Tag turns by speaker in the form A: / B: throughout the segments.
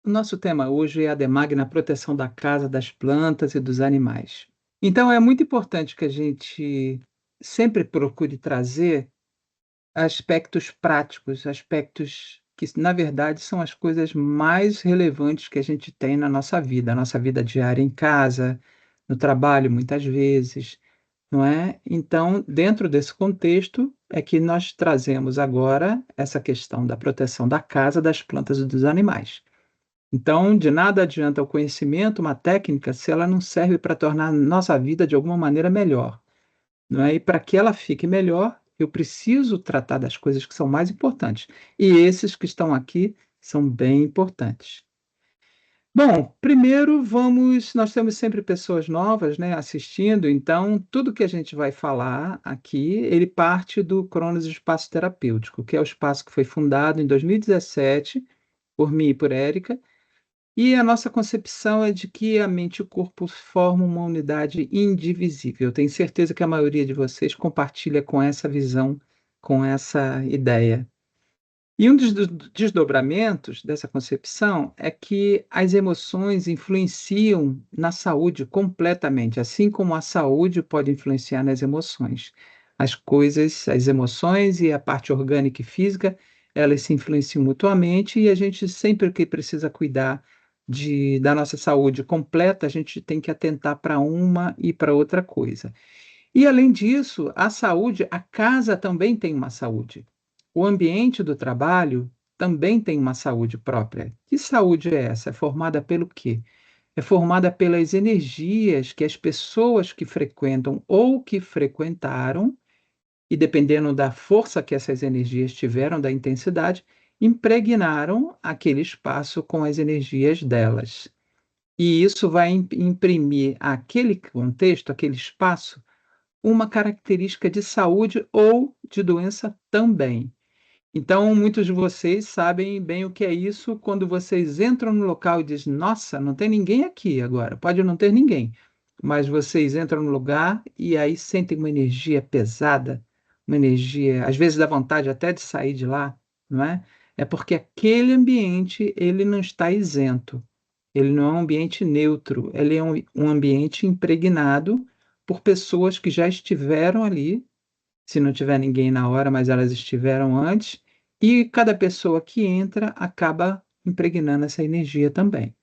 A: O nosso tema hoje é a Demag na proteção da casa, das plantas e dos animais. Então, é muito importante que a gente sempre procure trazer aspectos práticos, aspectos que, na verdade, são as coisas mais relevantes que a gente tem na nossa vida diária em casa, no trabalho, muitas vezes, não é? Então, dentro desse contexto, é que nós trazemos agora essa questão da proteção da casa, das plantas e dos animais. Então, de nada adianta o conhecimento, uma técnica, se ela não serve para tornar a nossa vida de alguma maneira melhor, não é? E para que ela fique melhor, eu preciso tratar das coisas que são mais importantes. E esses que estão aqui são bem importantes. Bom, primeiro nós temos sempre pessoas novas, né, assistindo, então tudo que a gente vai falar aqui, ele parte do Cronos Espaço Terapêutico, que é o espaço que foi fundado em 2017 por mim e por Érica, e a nossa concepção é de que a mente e o corpo formam uma unidade indivisível. Eu tenho certeza que a maioria de vocês compartilha com essa visão, com essa ideia. E um dos desdobramentos dessa concepção é que as emoções influenciam na saúde completamente, assim como a saúde pode influenciar nas emoções. As coisas, as emoções e a parte orgânica e física, elas se influenciam mutuamente e a gente sempre que precisa cuidar da nossa saúde completa, a gente tem que atentar para uma e para outra coisa. E além disso, a saúde, a casa também tem uma saúde. O ambiente do trabalho também tem uma saúde própria. Que saúde é essa? É formada pelo quê? É formada pelas energias que as pessoas que frequentam ou que frequentaram, e dependendo da força que essas energias tiveram, da intensidade, impregnaram aquele espaço com as energias delas. E isso vai imprimir àquele contexto, aquele espaço, uma característica de saúde ou de doença também. Então, muitos de vocês sabem bem o que é isso quando vocês entram no local e dizem: "Nossa, não tem ninguém aqui agora", pode não ter ninguém, mas vocês entram no lugar e aí sentem uma energia pesada, uma energia às vezes dá vontade até de sair de lá, não é? É porque aquele ambiente, ele não está isento. Ele não é um ambiente neutro, ele é um ambiente impregnado por pessoas que já estiveram ali, se não tiver ninguém na hora, mas elas estiveram antes, e cada pessoa que entra acaba impregnando essa energia também.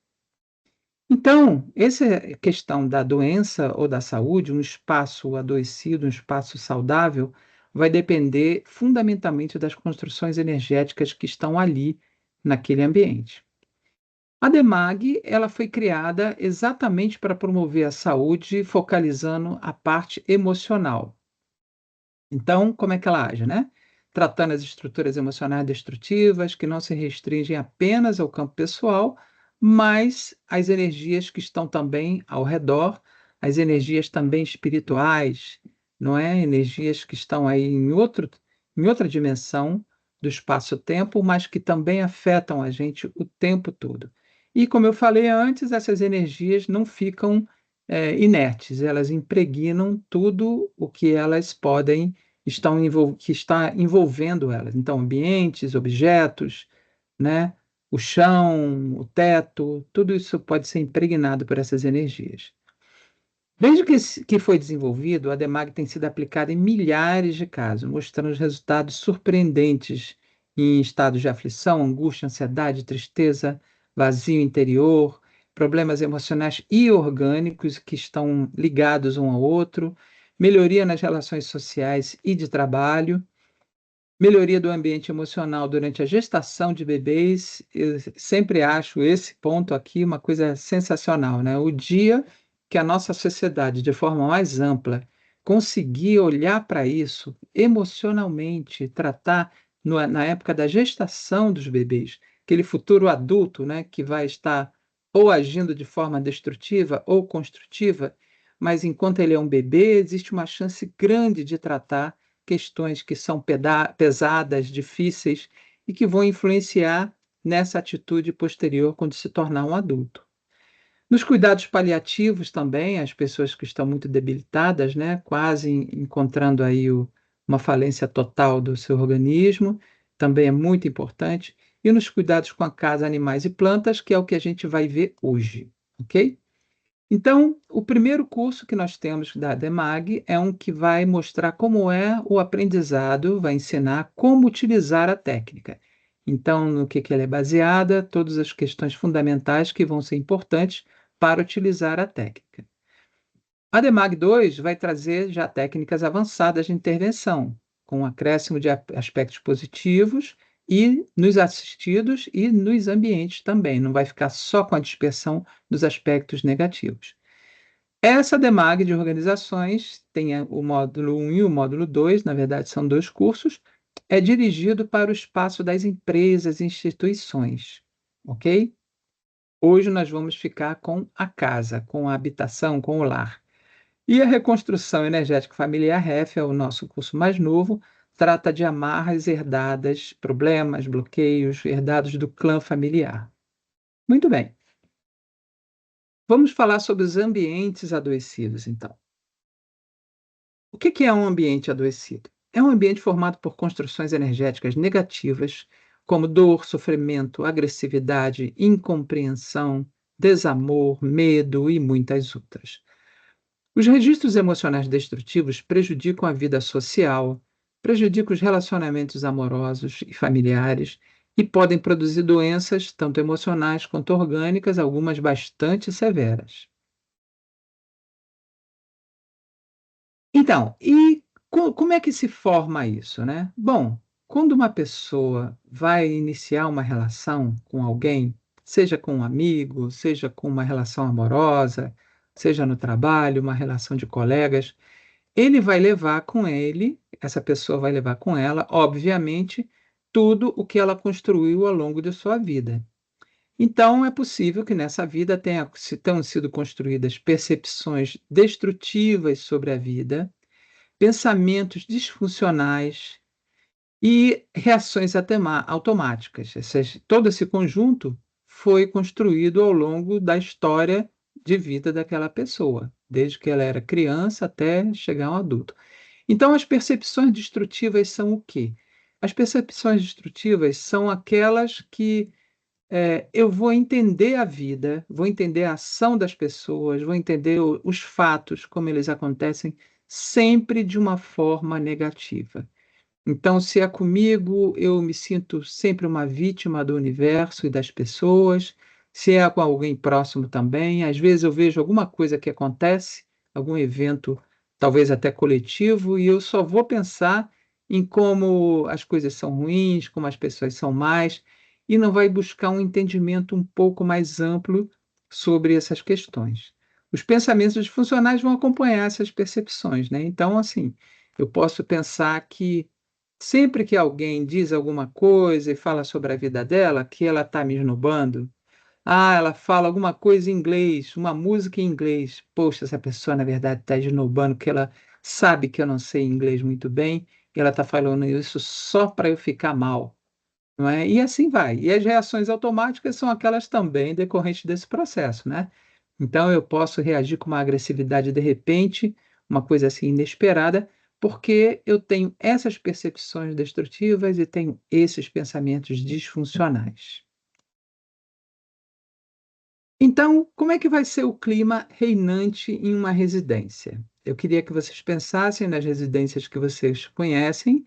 A: Então, essa questão da doença ou da saúde, um espaço adoecido, um espaço saudável, vai depender fundamentalmente das construções energéticas que estão ali, naquele ambiente. A DEMAG, ela foi criada exatamente para promover a saúde, focalizando a parte emocional. Então, como é que ela age, né? Tratando as estruturas emocionais destrutivas, que não se restringem apenas ao campo pessoal, mas às energias que estão também ao redor, as energias também espirituais, não é? Energias que estão aí em outra dimensão do espaço-tempo, mas que também afetam a gente o tempo todo. E como eu falei antes, essas energias não ficam inertes, elas impregnam tudo o que elas podem que está envolvendo elas. Então, ambientes, objetos, né, o chão, o teto, tudo isso pode ser impregnado por essas energias. Desde que foi desenvolvido, a DEMAG tem sido aplicada em milhares de casos, mostrando resultados surpreendentes em estados de aflição, angústia, ansiedade, tristeza, vazio interior, problemas emocionais e orgânicos que estão ligados um ao outro, melhoria nas relações sociais e de trabalho, melhoria do ambiente emocional durante a gestação de bebês. Eu sempre acho esse ponto aqui uma coisa sensacional, né? O dia que a nossa sociedade, de forma mais ampla, conseguir olhar para isso emocionalmente, tratar na época da gestação dos bebês, aquele futuro adulto, né, que vai estar ou agindo de forma destrutiva ou construtiva, mas enquanto ele é um bebê, existe uma chance grande de tratar questões que são pesadas, difíceis e que vão influenciar nessa atitude posterior quando se tornar um adulto. Nos cuidados paliativos também, as pessoas que estão muito debilitadas, né, quase encontrando aí uma falência total do seu organismo, também é muito importante. e nos cuidados com a casa, animais e plantas, que é o que a gente vai ver hoje, ok? Então, o primeiro curso que nós temos da DEMAG é um que vai mostrar como é o aprendizado, vai ensinar como utilizar a técnica. Então, no que ela é baseada, todas as questões fundamentais que vão ser importantes para utilizar a técnica. A DEMAG 2 vai trazer já técnicas avançadas de intervenção, com um acréscimo de aspectos positivos e nos assistidos e nos ambientes também, não vai ficar só com a dispersão dos aspectos negativos. Essa DEMAG de organizações tem o módulo 1 e o módulo 2, na verdade são 2 cursos, é dirigido para o espaço das empresas e instituições, ok? Hoje nós vamos ficar com a casa, com a habitação, com o lar. E a reconstrução energética familiar REF é o nosso curso mais novo, trata de amarras herdadas, problemas, bloqueios herdados do clã familiar. Muito bem, vamos falar sobre os ambientes adoecidos então. O que é um ambiente adoecido? É um ambiente formado por construções energéticas negativas, como dor, sofrimento, agressividade, incompreensão, desamor, medo e muitas outras. Os registros emocionais destrutivos prejudicam a vida social, prejudicam os relacionamentos amorosos e familiares e podem produzir doenças, tanto emocionais quanto orgânicas, algumas bastante severas. Então, e como é que se forma isso, né? Bom, quando uma pessoa vai iniciar uma relação com alguém, seja com um amigo, seja com uma relação amorosa, seja no trabalho, uma relação de colegas, ele vai levar com ele, essa pessoa vai levar com ela, obviamente, tudo o que ela construiu ao longo de sua vida. Então, é possível que nessa vida tenham sido construídas percepções destrutivas sobre a vida, pensamentos disfuncionais e reações automáticas. Todo esse conjunto foi construído ao longo da história de vida daquela pessoa, desde que ela era criança até chegar a um adulto. Então, as percepções destrutivas são o quê? As percepções destrutivas são aquelas que eu vou entender a vida, vou entender a ação das pessoas, vou entender os fatos, como eles acontecem, sempre de uma forma negativa. Então, se é comigo, eu me sinto sempre uma vítima do universo e das pessoas. Se é com alguém próximo também, às vezes eu vejo alguma coisa que acontece, algum evento, talvez até coletivo, e eu só vou pensar em como as coisas são ruins, como as pessoas são más, e não vai buscar um entendimento um pouco mais amplo sobre essas questões. Os pensamentos disfuncionais vão acompanhar essas percepções, né? Então, assim, eu posso pensar que sempre que alguém diz alguma coisa e fala sobre a vida dela, que ela está me esnobando, ela fala alguma coisa em inglês, uma música em inglês. Poxa, essa pessoa na verdade está esnobando, porque ela sabe que eu não sei inglês muito bem, e ela está falando isso só para eu ficar mal, não é? E assim vai. E as reações automáticas são aquelas também decorrentes desse processo, né? Então eu posso reagir com uma agressividade de repente, uma coisa assim inesperada, porque eu tenho essas percepções destrutivas e tenho esses pensamentos disfuncionais. Então, como é que vai ser o clima reinante em uma residência? Eu queria que vocês pensassem nas residências que vocês conhecem.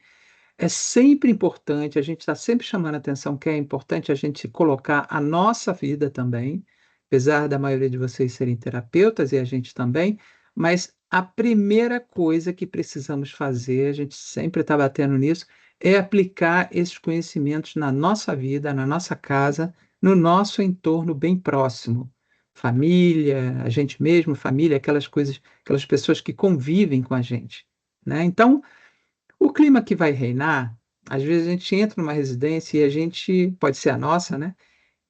A: É sempre importante, a gente está sempre chamando a atenção que é importante a gente colocar a nossa vida também, apesar da maioria de vocês serem terapeutas e a gente também, mas a primeira coisa que precisamos fazer, a gente sempre está batendo nisso, é aplicar esses conhecimentos na nossa vida, na nossa casa, no nosso entorno bem próximo. Família, a gente mesmo, família, aquelas coisas, aquelas pessoas que convivem com a gente, né? Então, o clima que vai reinar, às vezes a gente entra numa residência e a gente pode ser a nossa, né,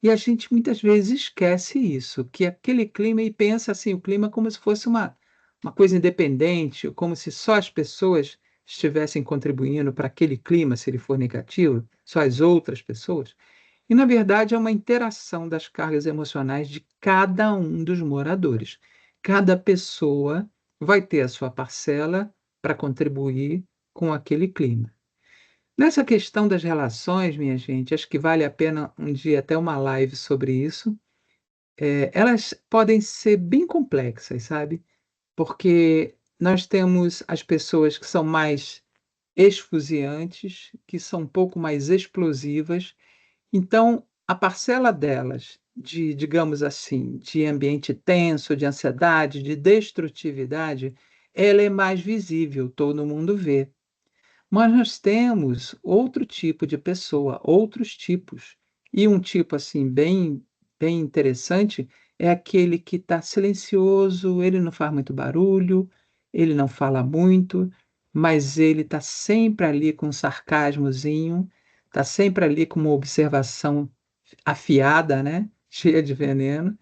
A: e a gente muitas vezes esquece isso, que aquele clima e pensa, assim, o clima como se fosse uma coisa independente, ou como se só as pessoas estivessem contribuindo para aquele clima, se ele for negativo, só as outras pessoas. E na verdade é uma interação das cargas emocionais de cada um dos moradores. Cada pessoa vai ter a sua parcela para contribuir com aquele clima. Nessa questão das relações, minha gente, acho que vale a pena um dia até uma live sobre isso. Elas podem ser bem complexas, sabe, porque nós temos as pessoas que são mais esfuziantes, que são um pouco mais explosivas. Então, a parcela delas de, digamos assim, de ambiente tenso, de ansiedade, de destrutividade, ela é mais visível, todo mundo vê. Mas nós temos outro tipo de pessoa, outros tipos. E um tipo, assim, bem interessante, é aquele que está silencioso, ele não faz muito barulho, ele não fala muito, mas ele está sempre ali com um sarcasmozinho, está sempre ali com uma observação afiada, né, cheia de veneno.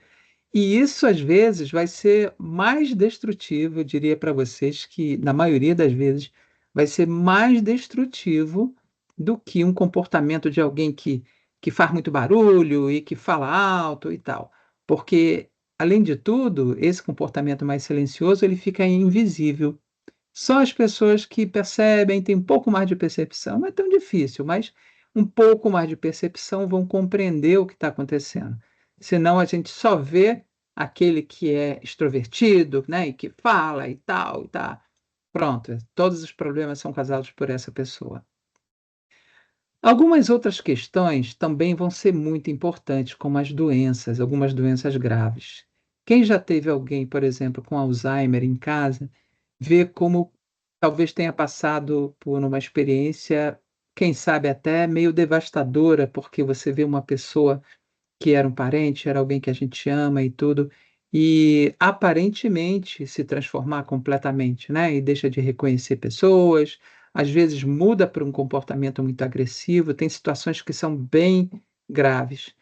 A: E isso, às vezes, vai ser mais destrutivo, eu diria para vocês que, na maioria das vezes, vai ser mais destrutivo do que um comportamento de alguém que faz muito barulho e que fala alto e tal. Porque, além de tudo, esse comportamento mais silencioso, ele fica invisível. Só as pessoas que percebem, têm um pouco mais de percepção, não é tão difícil, mas um pouco mais de percepção vão compreender o que está acontecendo. Senão a gente só vê aquele que é extrovertido, né, e que fala e tal, e tá. Pronto, todos os problemas são causados por essa pessoa. Algumas outras questões também vão ser muito importantes, como as doenças, algumas doenças graves. Quem já teve alguém, por exemplo, com Alzheimer em casa, vê como talvez tenha passado por uma experiência, quem sabe até meio devastadora, porque você vê uma pessoa que era um parente, era alguém que a gente ama e tudo, e aparentemente se transformar completamente, né, e deixa de reconhecer pessoas, às vezes muda para um comportamento muito agressivo, tem situações que são bem graves.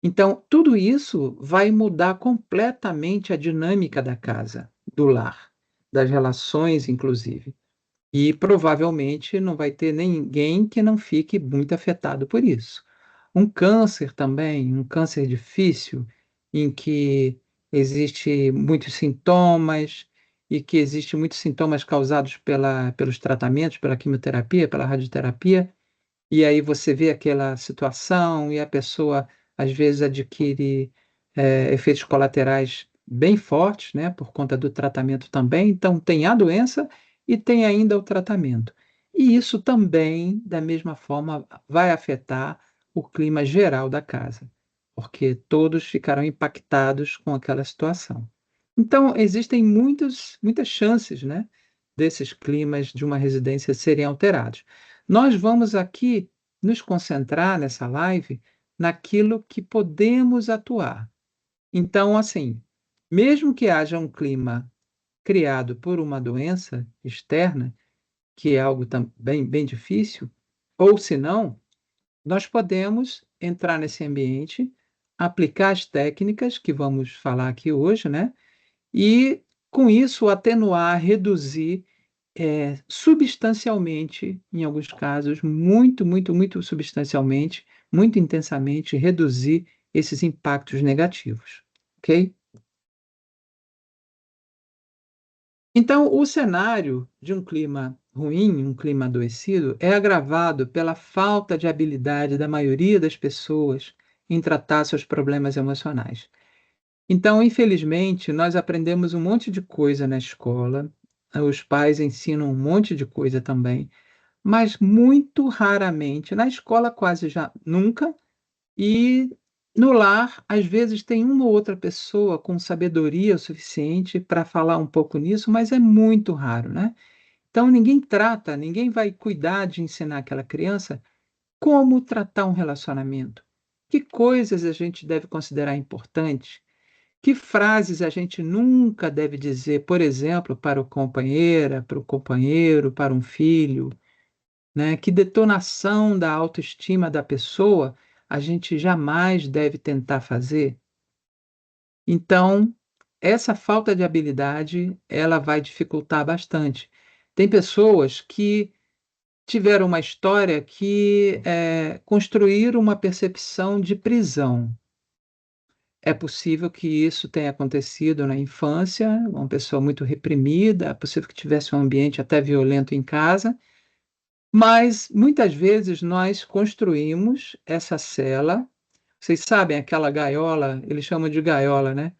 A: Então, tudo isso vai mudar completamente a dinâmica da casa, do lar, das relações inclusive. E provavelmente não vai ter ninguém que não fique muito afetado por isso. Um câncer também, um câncer difícil, em que existe muitos sintomas e que existe muitos sintomas causados pelos tratamentos, pela quimioterapia, pela radioterapia, e aí você vê aquela situação e a pessoa, às vezes, adquire, efeitos colaterais bem fortes, né, por conta do tratamento também. Então tem a doença e tem ainda o tratamento. E isso também, da mesma forma, vai afetar o clima geral da casa, porque todos ficarão impactados com aquela situação. Então existem muitas chances, né, desses climas de uma residência serem alterados. Nós vamos aqui nos concentrar nessa live naquilo que podemos atuar. Então, assim, mesmo que haja um clima criado por uma doença externa, que é algo também bem difícil, ou se não, nós podemos entrar nesse ambiente, aplicar as técnicas que vamos falar aqui hoje, né? E com isso atenuar, reduzir substancialmente, em alguns casos, muito substancialmente, muito intensamente, reduzir esses impactos negativos, ok? Então, o cenário de um clima ruim, um clima adoecido, é agravado pela falta de habilidade da maioria das pessoas em tratar seus problemas emocionais. Então, infelizmente, nós aprendemos um monte de coisa na escola, os pais ensinam um monte de coisa também, mas muito raramente, na escola quase já nunca, e no lar, às vezes tem uma ou outra pessoa com sabedoria o suficiente para falar um pouco nisso, mas é muito raro, né. Então ninguém vai cuidar de ensinar aquela criança como tratar um relacionamento, que coisas a gente deve considerar importantes, que frases a gente nunca deve dizer, por exemplo, para o companheira, para o companheiro, para um filho, né, que detonação da autoestima da pessoa a gente jamais deve tentar fazer. Então, essa falta de habilidade, ela vai dificultar bastante. Tem pessoas que tiveram uma história que, construíram uma percepção de prisão. É possível que isso tenha acontecido na infância, uma pessoa muito reprimida, é possível que tivesse um ambiente até violento em casa, Mas muitas vezes nós construímos essa cela. Vocês sabem aquela gaiola, eles chamam de gaiola, né,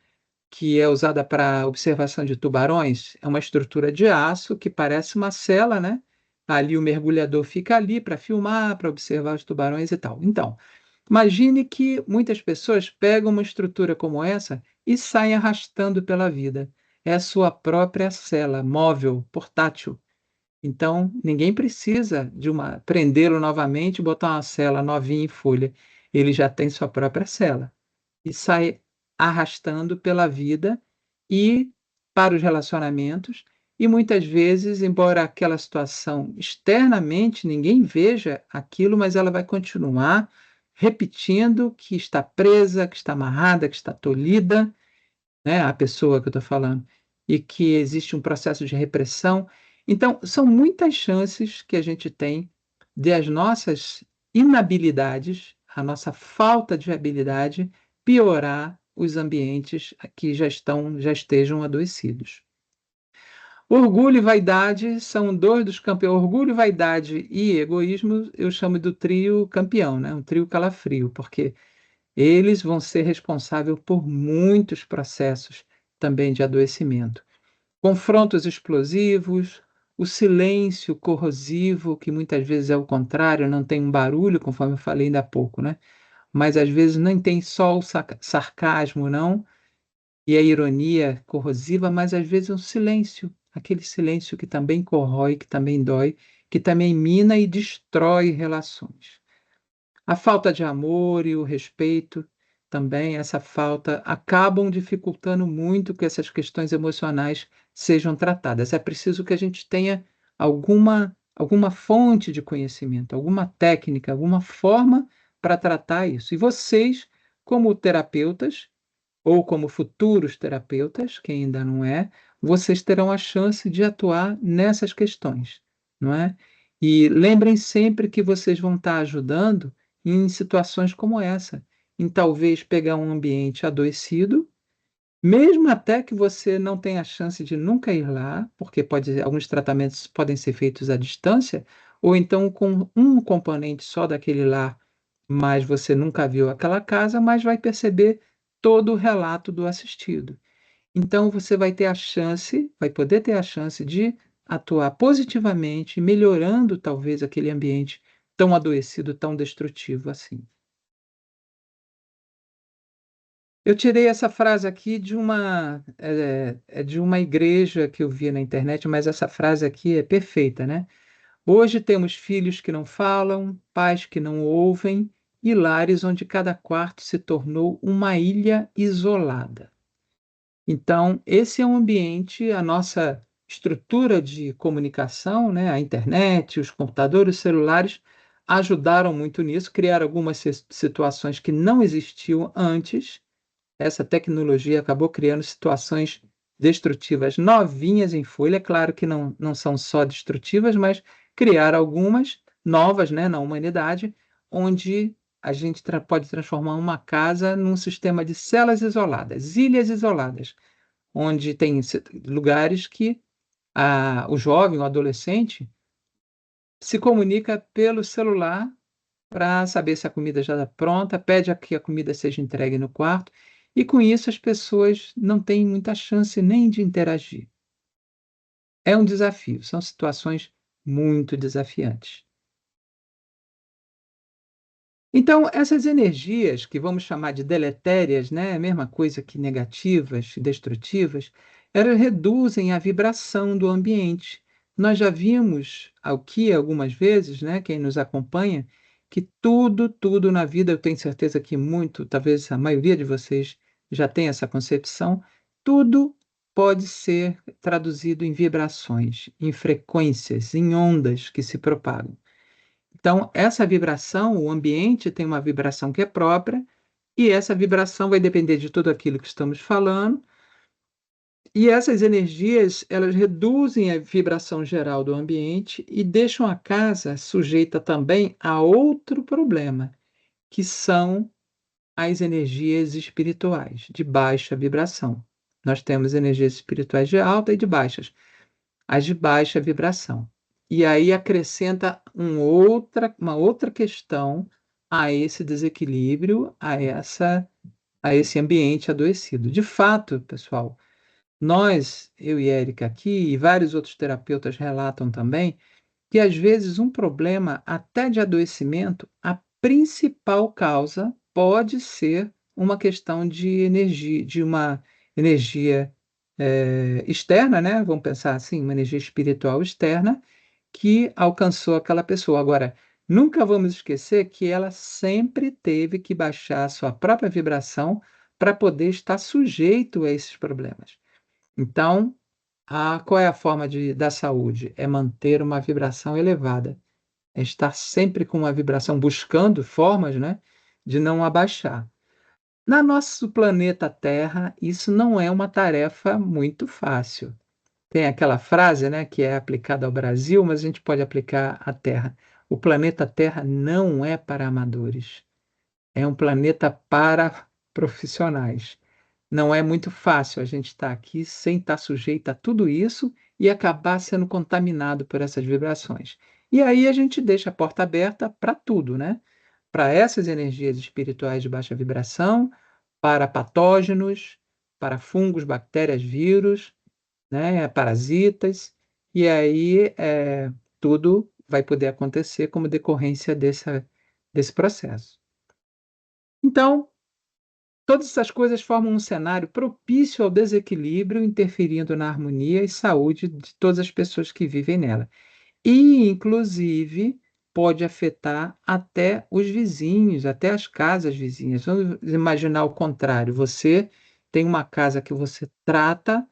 A: que é usada para observação de tubarões? É uma estrutura de aço que parece uma cela, né, ali o mergulhador fica ali para filmar, para observar os tubarões e tal. Então, imagine que muitas pessoas pegam uma estrutura como essa e saem arrastando pela vida. É a sua própria cela móvel, portátil. Então, ninguém precisa de uma prendê-lo novamente e botar uma cela novinha em folha. Ele já tem sua própria cela e sai arrastando pela vida e para os relacionamentos, e muitas vezes, embora aquela situação externamente ninguém veja aquilo, mas ela vai continuar repetindo que está presa, que está amarrada, que está tolhida, né, a pessoa que eu estou falando, e que existe um processo de repressão. Então, são muitas chances que a gente tem de as nossas inabilidades, a nossa falta de habilidade, piorar os ambientes que já estejam adoecidos. Orgulho e vaidade são 2 dos campeões. Orgulho, vaidade e egoísmo, eu chamo do trio campeão, né, um trio calafrio, porque eles vão ser responsável por muitos processos também de adoecimento. Confrontos explosivos, o silêncio corrosivo, que muitas vezes é o contrário, não tem um barulho, conforme eu falei ainda há pouco, né, mas às vezes nem tem só o sarcasmo não, e a ironia corrosiva, mas às vezes um silêncio, aquele silêncio que também corrói, que também dói, que também mina e destrói relações. A falta de amor e o respeito também, essa falta, acabam dificultando muito que essas questões emocionais sejam tratadas. É preciso que a gente tenha alguma fonte de conhecimento, alguma técnica, alguma forma para tratar isso. E vocês, como terapeutas, ou como futuros terapeutas, quem ainda não é, vocês terão a chance de atuar nessas questões, não é? E lembrem sempre que vocês vão estar ajudando em situações como essa, em talvez pegar um ambiente adoecido, mesmo até que você não tenha a chance de nunca ir lá, porque alguns tratamentos podem ser feitos à distância, ou então com um componente só daquele lar, mas você nunca viu aquela casa, mas vai perceber todo o relato do assistido. Então você vai poder ter a chance de atuar positivamente, melhorando talvez aquele ambiente tão adoecido, tão destrutivo assim. Eu tirei essa frase aqui de de uma igreja que eu vi na internet, mas essa frase aqui é perfeita, né. Hoje temos filhos que não falam, pais que não ouvem e lares onde cada quarto se tornou uma ilha isolada. Então, esse é um ambiente, a nossa estrutura de comunicação, né, a internet, os computadores, os celulares, ajudaram muito nisso, criaram algumas situações que não existiam antes. Essa tecnologia acabou criando situações destrutivas novinhas em folha, claro que não são só destrutivas, mas criaram algumas novas, né, na humanidade, onde a gente pode transformar uma casa num sistema de celas isoladas, ilhas isoladas, onde tem lugares que o jovem, o adolescente, se comunica pelo celular para saber se a comida já está pronta, pede a que a comida seja entregue no quarto, e com isso as pessoas não têm muita chance nem de interagir. É um desafio, são situações muito desafiantes. Então, essas energias que vamos chamar de deletérias, né, a mesma coisa que negativas, destrutivas, elas reduzem a vibração do ambiente. Nós já vimos aqui algumas vezes, né, quem nos acompanha, que tudo na vida, eu tenho certeza que muito, talvez a maioria de vocês já tenha essa concepção, tudo pode ser traduzido em vibrações, em frequências, em ondas que se propagam. Então, essa vibração, o ambiente tem uma vibração que é própria, e essa vibração vai depender de tudo aquilo que estamos falando, e essas energias, elas reduzem a vibração geral do ambiente e deixam a casa sujeita também a outro problema, que são as energias espirituais, de baixa vibração. Nós temos energias espirituais de alta e de baixas. As de baixa vibração. e aí acrescenta uma outra questão a esse desequilíbrio, a esse ambiente adoecido. De fato, pessoal, nós, eu e Érica aqui, e vários outros terapeutas relatam também, que às vezes um problema até de adoecimento, a principal causa pode ser uma questão de uma energia, externa, né, vamos pensar assim, uma energia espiritual externa, que alcançou aquela pessoa. Agora, nunca vamos esquecer que ela sempre teve que baixar a sua própria vibração para poder estar sujeito a esses problemas. Então, qual é a forma da saúde? É manter uma vibração elevada, é estar sempre com uma vibração buscando formas, né, de não abaixar. Na nosso planeta Terra, isso não é uma tarefa muito fácil. Tem aquela frase, né, que é aplicada ao Brasil, mas a gente pode aplicar à Terra. O planeta Terra não é para amadores, é um planeta para profissionais. Não é muito fácil a gente estar aqui sem estar sujeito a tudo isso e acabar sendo contaminado por essas vibrações. E aí a gente deixa a porta aberta para tudo, né? Para essas energias espirituais de baixa vibração, para patógenos, para fungos, bactérias, vírus, né, parasitas, e aí, tudo vai poder acontecer como decorrência desse processo. Então, todas essas coisas formam um cenário propício ao desequilíbrio, interferindo na harmonia e saúde de todas as pessoas que vivem nela. E, inclusive, pode afetar até os vizinhos, até as casas vizinhas. Vamos imaginar o contrário, você tem uma casa que você trata,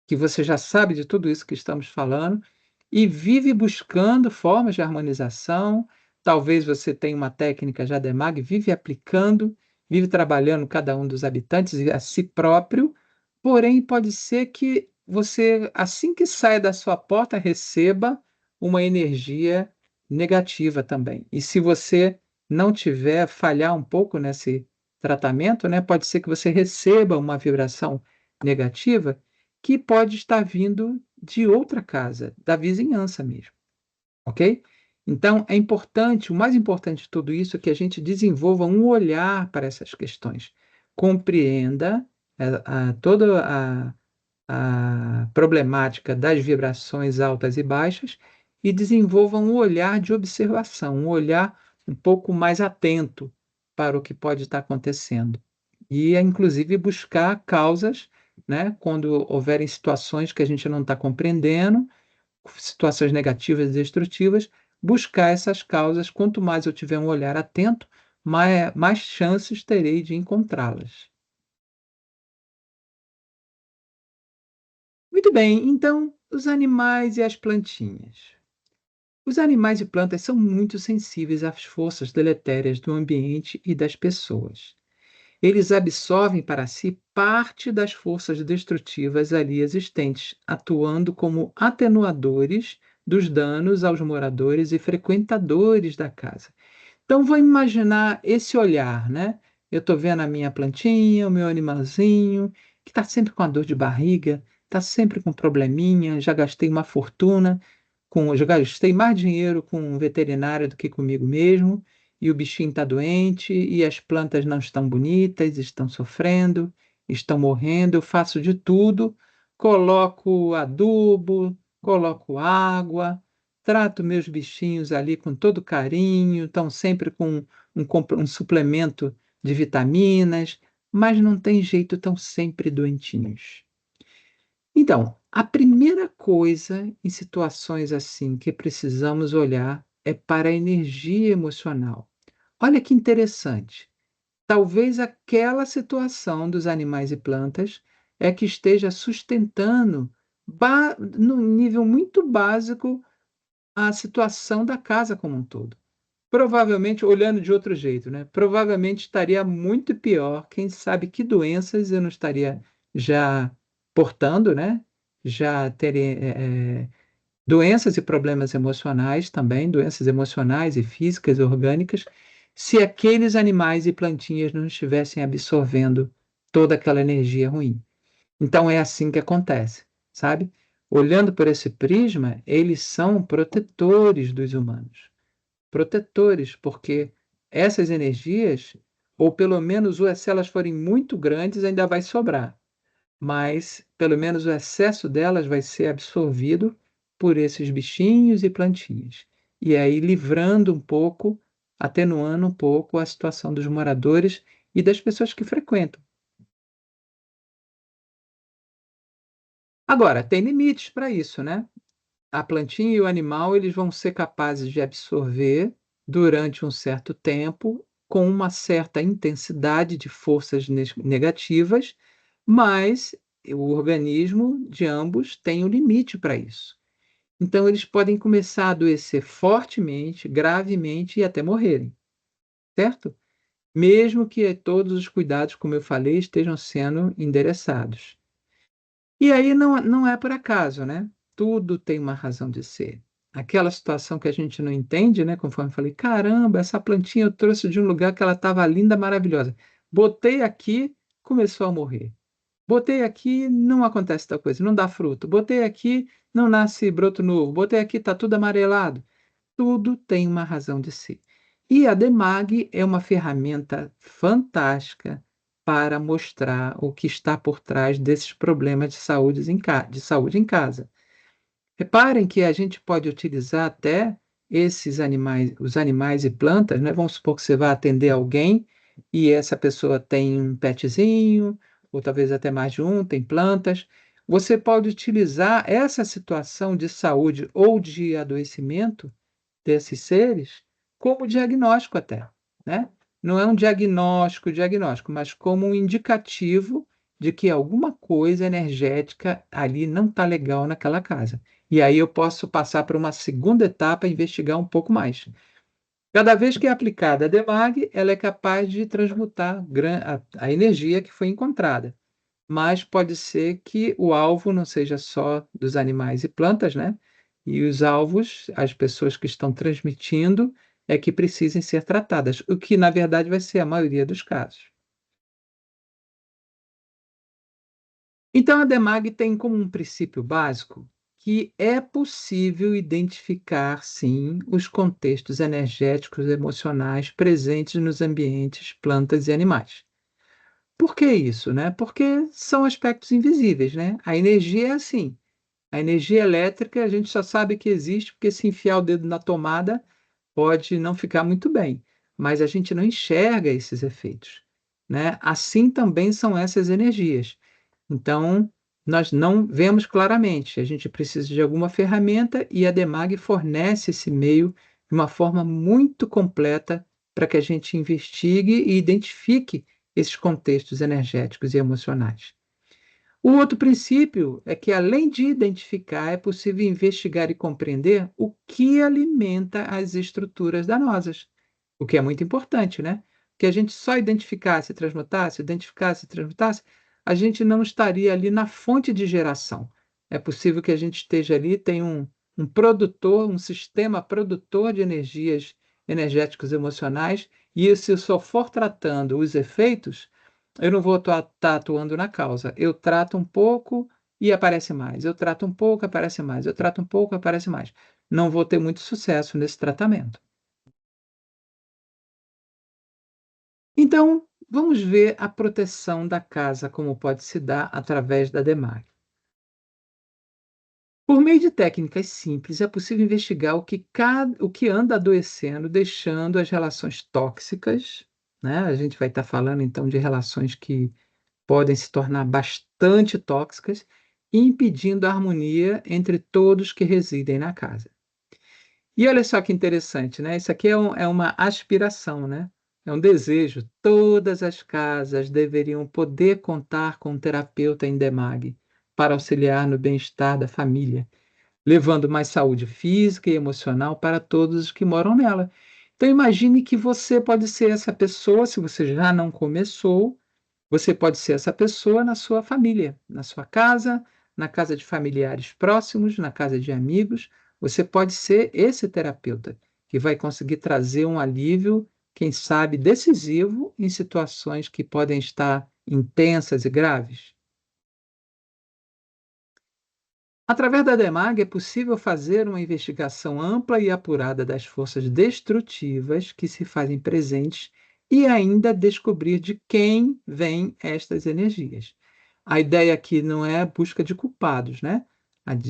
A: que você já sabe de tudo isso que estamos falando, e vive buscando formas de harmonização. Talvez você tenha uma técnica já da EMAG, vive aplicando, vive trabalhando cada um dos habitantes e a si próprio, porém pode ser que você, assim que saia da sua porta, receba uma energia negativa também. E se você não tiver, falhar um pouco nesse tratamento, né, pode ser que você receba uma vibração negativa que pode estar vindo de outra casa, da vizinhança mesmo, ok? Então é importante, o mais importante de tudo isso é que a gente desenvolva um olhar para essas questões, compreenda toda a problemática das vibrações altas e baixas e desenvolva um olhar de observação, um olhar um pouco mais atento para o que pode estar acontecendo. E, inclusive, buscar causas, né, quando houverem situações que a gente não está compreendendo, situações negativas e destrutivas, buscar essas causas. Quanto mais eu tiver um olhar atento, mais chances terei de encontrá-las. Muito bem, então, os animais e as plantinhas. Os animais e plantas são muito sensíveis às forças deletérias do ambiente e das pessoas. Eles absorvem para si parte das forças destrutivas ali existentes, atuando como atenuadores dos danos aos moradores e frequentadores da casa. Então, vou imaginar esse olhar, né? Eu estou vendo a minha plantinha, o meu animalzinho, que está sempre com a dor de barriga, está sempre com probleminha, já gastei uma fortuna, já gastei mais dinheiro com um veterinário do que comigo mesmo, e o bichinho está doente, e as plantas não estão bonitas, estão sofrendo, estão morrendo. Eu faço de tudo, coloco adubo, coloco água, trato meus bichinhos ali com todo carinho, estão sempre com um suplemento de vitaminas, mas não tem jeito, estão sempre doentinhos. Então, a primeira coisa em situações assim que precisamos olhar é para a energia emocional. Olha que interessante. Talvez aquela situação dos animais e plantas é que esteja sustentando, num nível muito básico, a situação da casa como um todo. Provavelmente, olhando de outro jeito, né, provavelmente estaria muito pior, quem sabe que doenças eu não estaria já portando, né, já teria, doenças e problemas emocionais também, doenças emocionais e físicas e orgânicas, se aqueles animais e plantinhas não estivessem absorvendo toda aquela energia ruim. Então é assim que acontece, sabe? Olhando por esse prisma, eles são protetores dos humanos. Protetores, porque essas energias, ou pelo menos se elas forem muito grandes, ainda vai sobrar, mas pelo menos o excesso delas vai ser absorvido por esses bichinhos e plantinhas. E aí livrando um pouco, atenuando um pouco a situação dos moradores e das pessoas que frequentam. Agora, tem limites para isso, né? A plantinha e o animal, eles vão ser capazes de absorver durante um certo tempo, com uma certa intensidade de forças negativas, mas o organismo de ambos tem um limite para isso. Então, eles podem começar a adoecer fortemente, gravemente e até morrerem, certo? Mesmo que todos os cuidados, como eu falei, estejam sendo endereçados. E aí não é por acaso, né, tudo tem uma razão de ser. Aquela situação que a gente não entende, né, conforme eu falei: "Caramba, essa plantinha eu trouxe de um lugar que ela estava linda, maravilhosa. Botei aqui, começou a morrer. Botei aqui, não acontece tal coisa, não dá fruto. Botei aqui, não nasce broto novo. Botei aqui, está tudo amarelado". Tudo tem uma razão de ser. E a Demag é uma ferramenta fantástica para mostrar o que está por trás desses problemas de saúde em casa. Reparem que a gente pode utilizar até esses animais, os animais e plantas, né? Vamos supor que você vai atender alguém e essa pessoa tem um petzinho, ou talvez até mais de um, tem plantas. Você pode utilizar essa situação de saúde ou de adoecimento desses seres como diagnóstico até, né. Não é um diagnóstico, mas como um indicativo de que alguma coisa energética ali não está legal naquela casa. E aí eu posso passar para uma segunda etapa e investigar um pouco mais. Cada vez que é aplicada a Demag, ela é capaz de transmutar a energia que foi encontrada. Mas pode ser que o alvo não seja só dos animais e plantas, né, e os alvos, as pessoas que estão transmitindo, é que precisem ser tratadas, o que na verdade vai ser a maioria dos casos. Então a DEMAG tem como um princípio básico que é possível identificar, sim, os contextos energéticos e emocionais presentes nos ambientes, plantas e animais. Por que isso, né? Porque são aspectos invisíveis, né? A energia é assim. A energia elétrica a gente só sabe que existe porque se enfiar o dedo na tomada pode não ficar muito bem, mas a gente não enxerga esses efeitos, né. Assim também são essas energias. Então, nós não vemos claramente, a gente precisa de alguma ferramenta e a Demag fornece esse meio de uma forma muito completa para que a gente investigue e identifique esses contextos energéticos e emocionais. O outro princípio é que, além de identificar, é possível investigar e compreender o que alimenta as estruturas danosas, o que é muito importante, né? Que a gente só identificasse e transmutasse, a gente não estaria ali na fonte de geração. É possível que a gente esteja ali, tem um produtor, um sistema produtor de energias energéticos emocionais, e se eu só for tratando os efeitos, eu não vou estar atuando na causa. Eu trato um pouco e aparece mais. Eu trato um pouco, aparece mais. Eu trato um pouco, aparece mais. Não vou ter muito sucesso nesse tratamento. Então, vamos ver a proteção da casa, como pode se dar através da DEMAR. Por meio de técnicas simples, é possível investigar o que anda adoecendo, deixando as relações tóxicas, né? A gente vai estar falando então de relações que podem se tornar bastante tóxicas, impedindo a harmonia entre todos que residem na casa. E olha só que interessante, né? Isso aqui é uma aspiração, né? É um desejo. Todas as casas deveriam poder contar com um terapeuta em DEMAG para auxiliar no bem-estar da família, levando mais saúde física e emocional para todos os que moram nela. Então imagine que você pode ser essa pessoa, se você já não começou, você pode ser essa pessoa na sua família, na sua casa, na casa de familiares próximos, na casa de amigos. Você pode ser esse terapeuta que vai conseguir trazer um alívio, quem sabe decisivo, em situações que podem estar intensas e graves. Através da DEMAG é possível fazer uma investigação ampla e apurada das forças destrutivas que se fazem presentes e ainda descobrir de quem vêm estas energias. A ideia aqui não é a busca de culpados, né?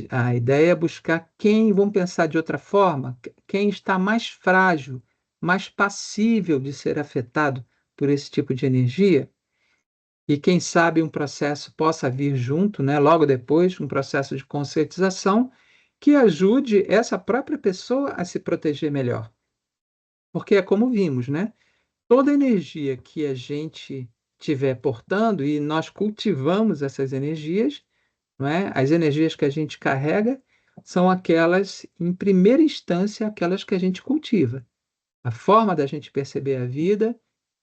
A: A ideia é buscar quem, vamos pensar de outra forma, quem está mais frágil, mais passível de ser afetado por esse tipo de energia e quem sabe um processo possa vir junto, né, logo depois, um processo de conscientização que ajude essa própria pessoa a se proteger melhor. Porque é como vimos, né? Toda energia que a gente tiver portando e nós cultivamos essas energias, não é? As energias que a gente carrega são aquelas, em primeira instância, aquelas que a gente cultiva. A forma da gente perceber a vida,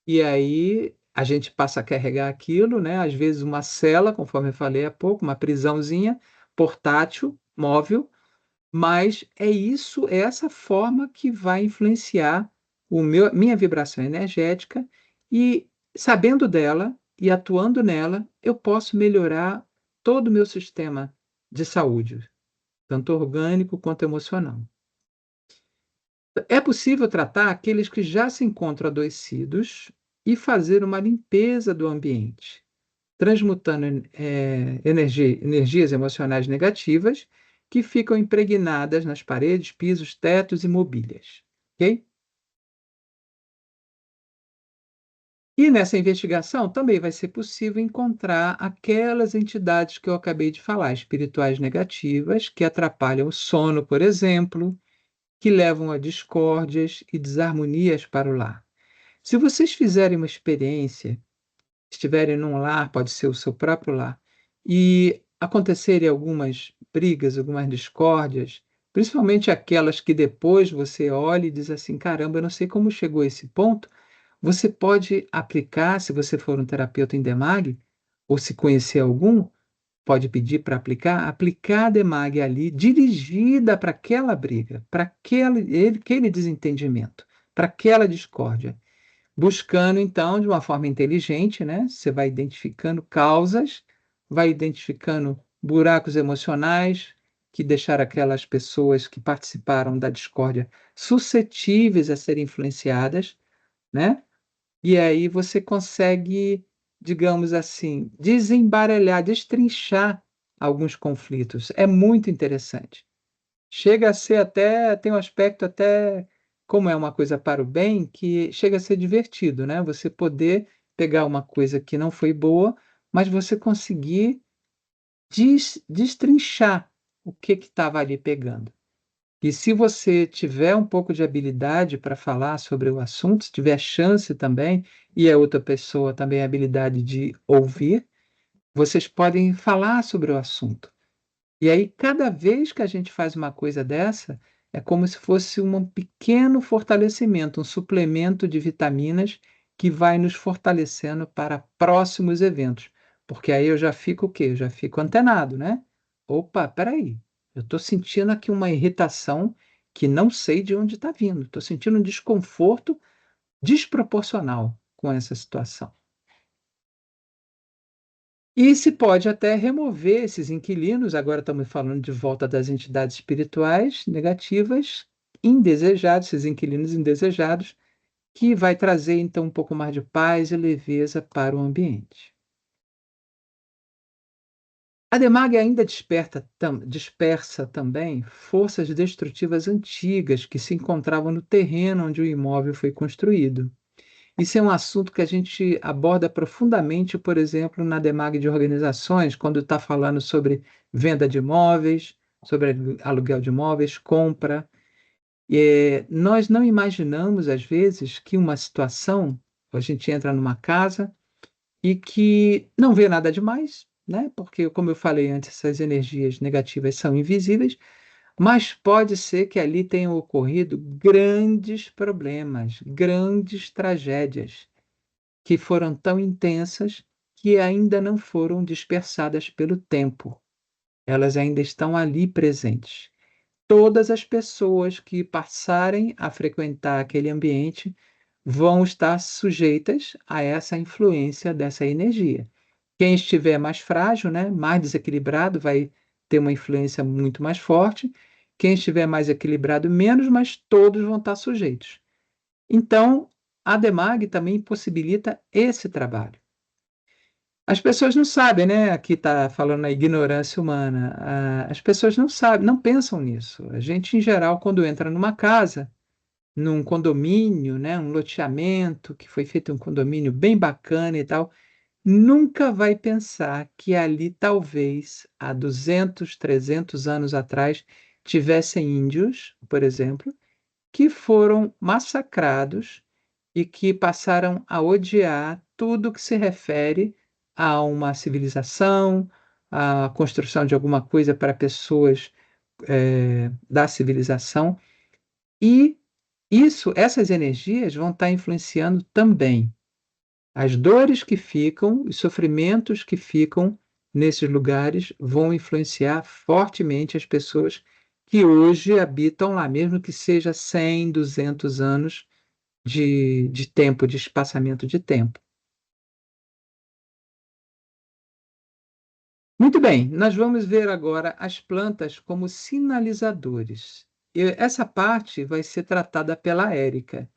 A: e aí a gente passa a carregar aquilo, né, às vezes uma cela, conforme eu falei há pouco, uma prisãozinha portátil, móvel, mas é isso, é essa forma que vai influenciar o meu minha vibração energética e sabendo dela e atuando nela, eu posso melhorar todo o meu sistema de saúde, tanto orgânico quanto emocional. É possível tratar aqueles que já se encontram adoecidos e fazer uma limpeza do ambiente, transmutando energias emocionais negativas que ficam impregnadas nas paredes, pisos, tetos e mobílias, ok? E nessa investigação também vai ser possível encontrar aquelas entidades que eu acabei de falar, espirituais negativas, que atrapalham o sono, por exemplo, que levam a discórdias e desarmonias para o lar. Se vocês fizerem uma experiência, estiverem num lar, pode ser o seu próprio lar, e acontecerem algumas brigas, algumas discórdias, principalmente aquelas que depois você olha e diz assim: "Caramba, eu não sei como chegou a esse ponto", você pode aplicar, se você for um terapeuta em Demag, ou se conhecer algum, pode pedir para aplicar a Demag ali, dirigida para aquela briga, para aquele desentendimento, para aquela discórdia. Buscando então, de uma forma inteligente, né, você vai identificando causas, vai identificando buracos emocionais que deixaram aquelas pessoas que participaram da discórdia suscetíveis a serem influenciadas, né, e aí você consegue, digamos assim, desembaralhar, destrinchar alguns conflitos. É muito interessante. Chega a ser até tem um aspecto até, como é uma coisa para o bem, que chega a ser divertido, né, você poder pegar uma coisa que não foi boa, mas você conseguir destrinchar o que estava ali pegando. E se você tiver um pouco de habilidade para falar sobre o assunto, se tiver chance também, e a outra pessoa também a habilidade de ouvir, vocês podem falar sobre o assunto. E aí, cada vez que a gente faz uma coisa dessa, é como se fosse um pequeno fortalecimento, um suplemento de vitaminas que vai nos fortalecendo para próximos eventos. Porque aí eu já fico o quê? Eu já fico antenado, né? Opa, espera aí, eu estou sentindo aqui uma irritação que não sei de onde está vindo. Estou sentindo um desconforto desproporcional com essa situação. E se pode até remover esses inquilinos, agora estamos falando de volta das entidades espirituais negativas, indesejados, esses inquilinos indesejados, que vai trazer então um pouco mais de paz e leveza para o ambiente. A Demag ainda dispersa também forças destrutivas antigas que se encontravam no terreno onde o imóvel foi construído. Isso é um assunto que a gente aborda profundamente, por exemplo, na Demag de organizações, quando está falando sobre venda de imóveis, sobre aluguel de imóveis, compra. Nós não imaginamos, às vezes, que uma situação, a gente entra numa casa e que não vê nada demais, né? Porque, como eu falei antes, essas energias negativas são invisíveis, mas pode ser que ali tenham ocorrido grandes problemas, grandes tragédias que foram tão intensas que ainda não foram dispersadas pelo tempo. Elas ainda estão ali presentes. Todas as pessoas que passarem a frequentar aquele ambiente vão estar sujeitas a essa influência dessa energia. Quem estiver mais frágil, né, mais desequilibrado, vai ter uma influência muito mais forte, quem estiver mais equilibrado menos, mas todos vão estar sujeitos. Então, a DEMAG também possibilita esse trabalho. As pessoas não sabem, né, aqui está falando a ignorância humana, as pessoas não sabem, não pensam nisso. A gente, em geral, quando entra numa casa, num condomínio, né, um loteamento que foi feito um condomínio bem bacana e tal, nunca vai pensar que ali talvez há 200, 300 anos atrás tivessem índios, por exemplo, que foram massacrados e que passaram a odiar tudo que se refere a uma civilização, à construção de alguma coisa para pessoas, da civilização, e essas energias vão estar influenciando também as dores que ficam, os sofrimentos que ficam nesses lugares vão influenciar fortemente as pessoas que hoje habitam lá, mesmo que seja 100, 200 anos de tempo, de espaçamento de tempo. Muito bem, nós vamos ver agora as plantas como sinalizadores. Essa parte vai ser tratada pela Érica.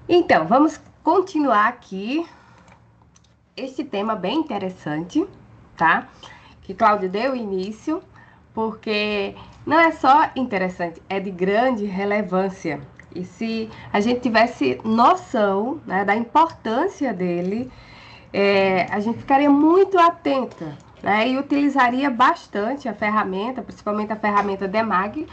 B: Então, vamos continuar aqui este tema bem interessante, tá? Que Cláudio deu início, porque não é só interessante, é de grande relevância. E se a gente tivesse noção, né, da importância dele, a gente ficaria muito atenta, né, e utilizaria bastante a ferramenta, principalmente a ferramenta DEMAG,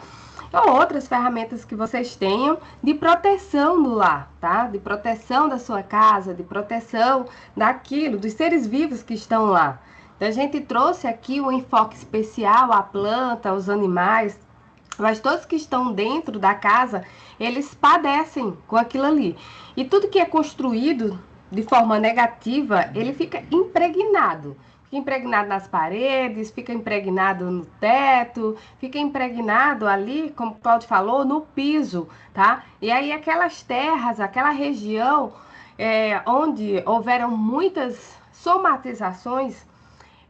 B: ou outras ferramentas que vocês tenham de proteção do lar, tá? De proteção da sua casa, de proteção daquilo, dos seres vivos que estão lá. Então, a gente trouxe aqui um enfoque especial à planta, aos animais, mas todos que estão dentro da casa, eles padecem com aquilo ali. E tudo que é construído de forma negativa, ele fica impregnado. Fica impregnado nas paredes, fica impregnado no teto, fica impregnado ali, como o Claudio falou, no piso, tá? E aí aquelas terras, aquela região onde houveram muitas somatizações,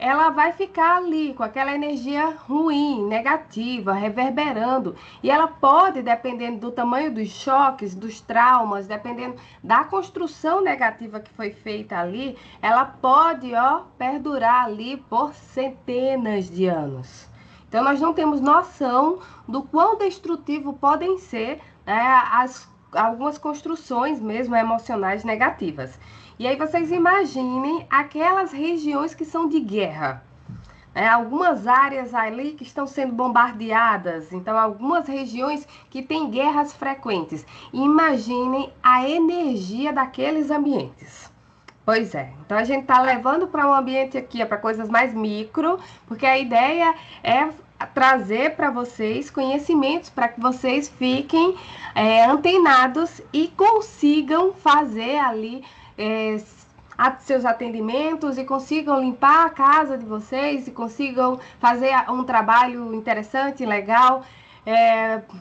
B: ela vai ficar ali com aquela energia ruim, negativa, reverberando. E ela pode, dependendo do tamanho dos choques, dos traumas, dependendo da construção negativa que foi feita ali, ela pode, perdurar ali por centenas de anos. Então, nós não temos noção do quão destrutivo podem ser, né, algumas construções mesmo emocionais negativas. E aí vocês imaginem aquelas regiões que são de guerra. Algumas áreas ali que estão sendo bombardeadas, então algumas regiões que têm guerras frequentes. Imaginem a energia daqueles ambientes. Pois é, então a gente está levando para um ambiente aqui, para coisas mais micro, porque a ideia é trazer para vocês conhecimentos para que vocês fiquem antenados e consigam fazer ali seus atendimentos e consigam limpar a casa de vocês e consigam fazer um trabalho interessante, legal,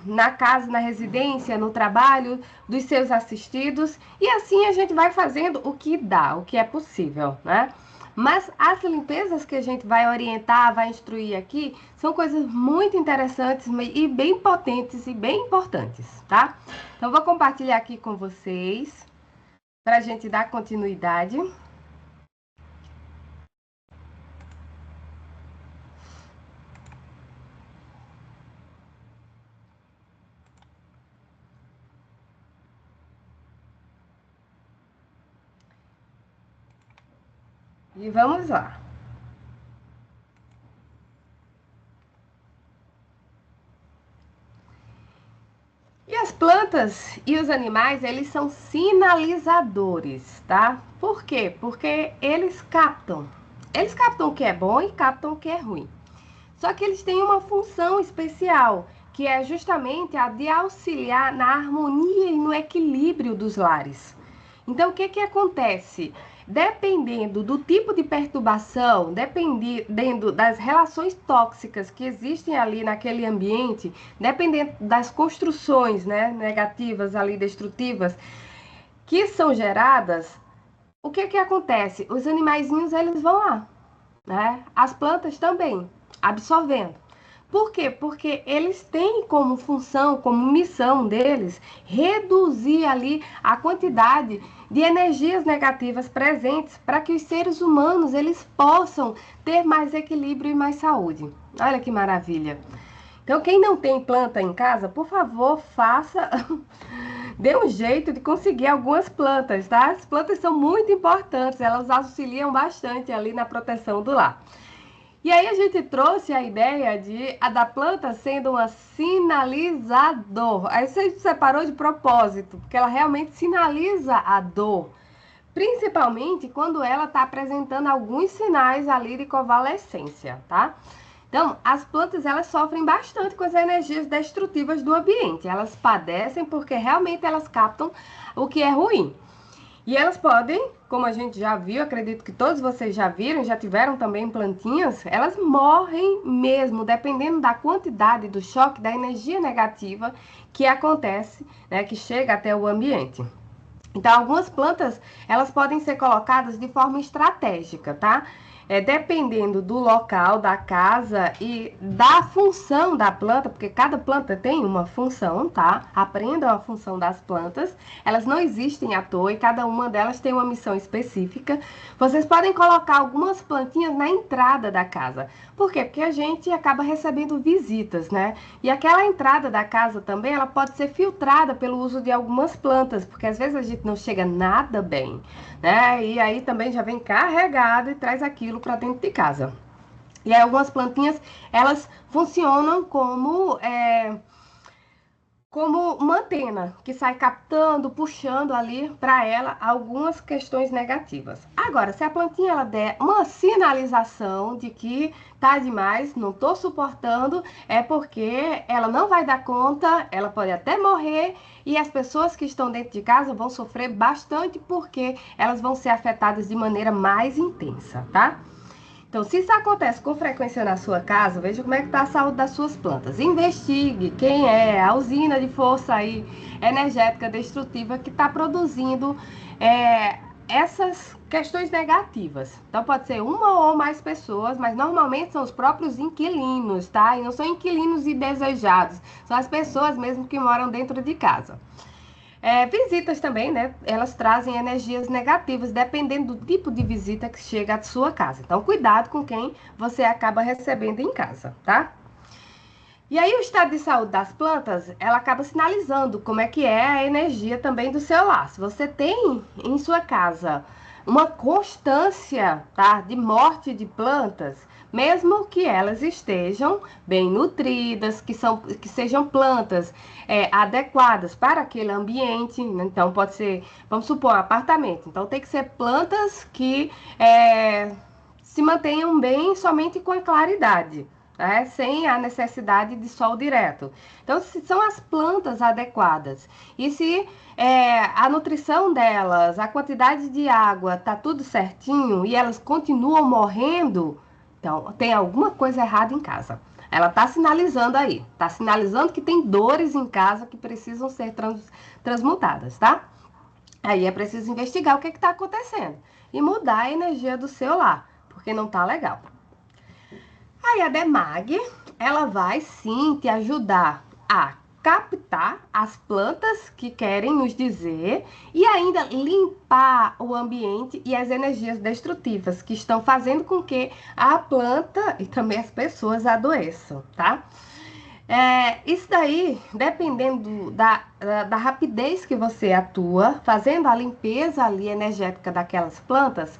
B: na casa, na residência, no trabalho dos seus assistidos, e assim a gente vai fazendo o que dá, o que é possível, né? Mas as limpezas que a gente vai orientar, vai instruir aqui, são coisas muito interessantes e bem potentes e bem importantes, tá? Então, vou compartilhar aqui com vocês, para a gente dar continuidade. E vamos lá. E as plantas e os animais, eles são sinalizadores, tá? Por quê? Porque eles captam. Eles captam o que é bom e captam o que é ruim. Só que eles têm uma função especial, que é justamente a de auxiliar na harmonia e no equilíbrio dos lares. Então, o que que acontece? Dependendo do tipo de perturbação, dependendo das relações tóxicas que existem ali naquele ambiente, dependendo das construções, né, negativas ali, destrutivas, que são geradas, o que que acontece? Os animaizinhos, eles vão lá, né? As plantas também. absorvendo. Por quê? Porque eles têm como função, como missão deles, reduzir ali a quantidade de energias negativas presentes para que os seres humanos eles possam ter mais equilíbrio e mais saúde. Olha que maravilha! Então, quem não tem planta em casa, por favor, faça, dê um jeito de conseguir algumas plantas, tá? As plantas são muito importantes, elas auxiliam bastante ali na proteção do lar. E aí a gente trouxe a ideia da planta sendo uma sinalizador. Aí você separou de propósito, porque ela realmente sinaliza a dor. Principalmente quando ela está apresentando alguns sinais ali de convalescência, tá? Então, as plantas, elas sofrem bastante com as energias destrutivas do ambiente. Elas padecem porque realmente elas captam o que é ruim. E elas podem, como a gente já viu, acredito que todos vocês já viram, já tiveram também plantinhas, elas morrem mesmo, dependendo da quantidade do choque, da energia negativa que acontece, né, que chega até o ambiente. Então, algumas plantas, elas podem ser colocadas de forma estratégica, tá? Dependendo do local, da casa e da função da planta, porque cada planta tem uma função, tá? Aprendam a função das plantas, elas não existem à toa e cada uma delas tem uma missão específica. Vocês podem colocar algumas plantinhas na entrada da casa. Por quê? Porque a gente acaba recebendo visitas, né? E aquela entrada da casa também, ela pode ser filtrada pelo uso de algumas plantas, porque às vezes a gente não chega nada bem, né? E aí também já vem carregado e traz aquilo para dentro de casa. E aí algumas plantinhas, elas funcionam como uma antena que sai captando, puxando ali para ela algumas questões negativas. Agora, se a plantinha ela der uma sinalização de que tá demais, não tô suportando, é porque ela não vai dar conta, ela pode até morrer e as pessoas que estão dentro de casa vão sofrer bastante porque elas vão ser afetadas de maneira mais intensa, tá? Então, se isso acontece com frequência na sua casa, veja como é que está a saúde das suas plantas. Investigue quem é a usina de força aí energética destrutiva que está produzindo essas questões negativas. Então, pode ser uma ou mais pessoas, mas normalmente são os próprios inquilinos, tá? E não são inquilinos indesejados, são as pessoas mesmo que moram dentro de casa. Visitas também, né? Elas trazem energias negativas, dependendo do tipo de visita que chega à sua casa. Então, cuidado com quem você acaba recebendo em casa, tá? E aí, o estado de saúde das plantas, ela acaba sinalizando como é que é a energia também do seu lar. Se você tem em sua casa uma constância, tá, de morte de plantas, mesmo que elas estejam bem nutridas, que sejam plantas adequadas para aquele ambiente, né? Então pode ser, vamos supor, um apartamento. Então tem que ser plantas que se mantenham bem somente com a claridade, né? Sem a necessidade de sol direto. Então, se são as plantas adequadas e se a nutrição delas, a quantidade de água tá tudo certinho e elas continuam morrendo, então tem alguma coisa errada em casa. Ela está sinalizando aí, está sinalizando que tem dores em casa que precisam ser transmutadas, tá? Aí é preciso investigar o que está acontecendo e mudar a energia do seu lar, porque não tá legal. Aí a Demag, ela vai sim te ajudar a captar as plantas que querem nos dizer e ainda limpar o ambiente e as energias destrutivas que estão fazendo com que a planta e também as pessoas adoeçam, tá? Isso daí, dependendo da rapidez que você atua, fazendo a limpeza ali energética daquelas plantas,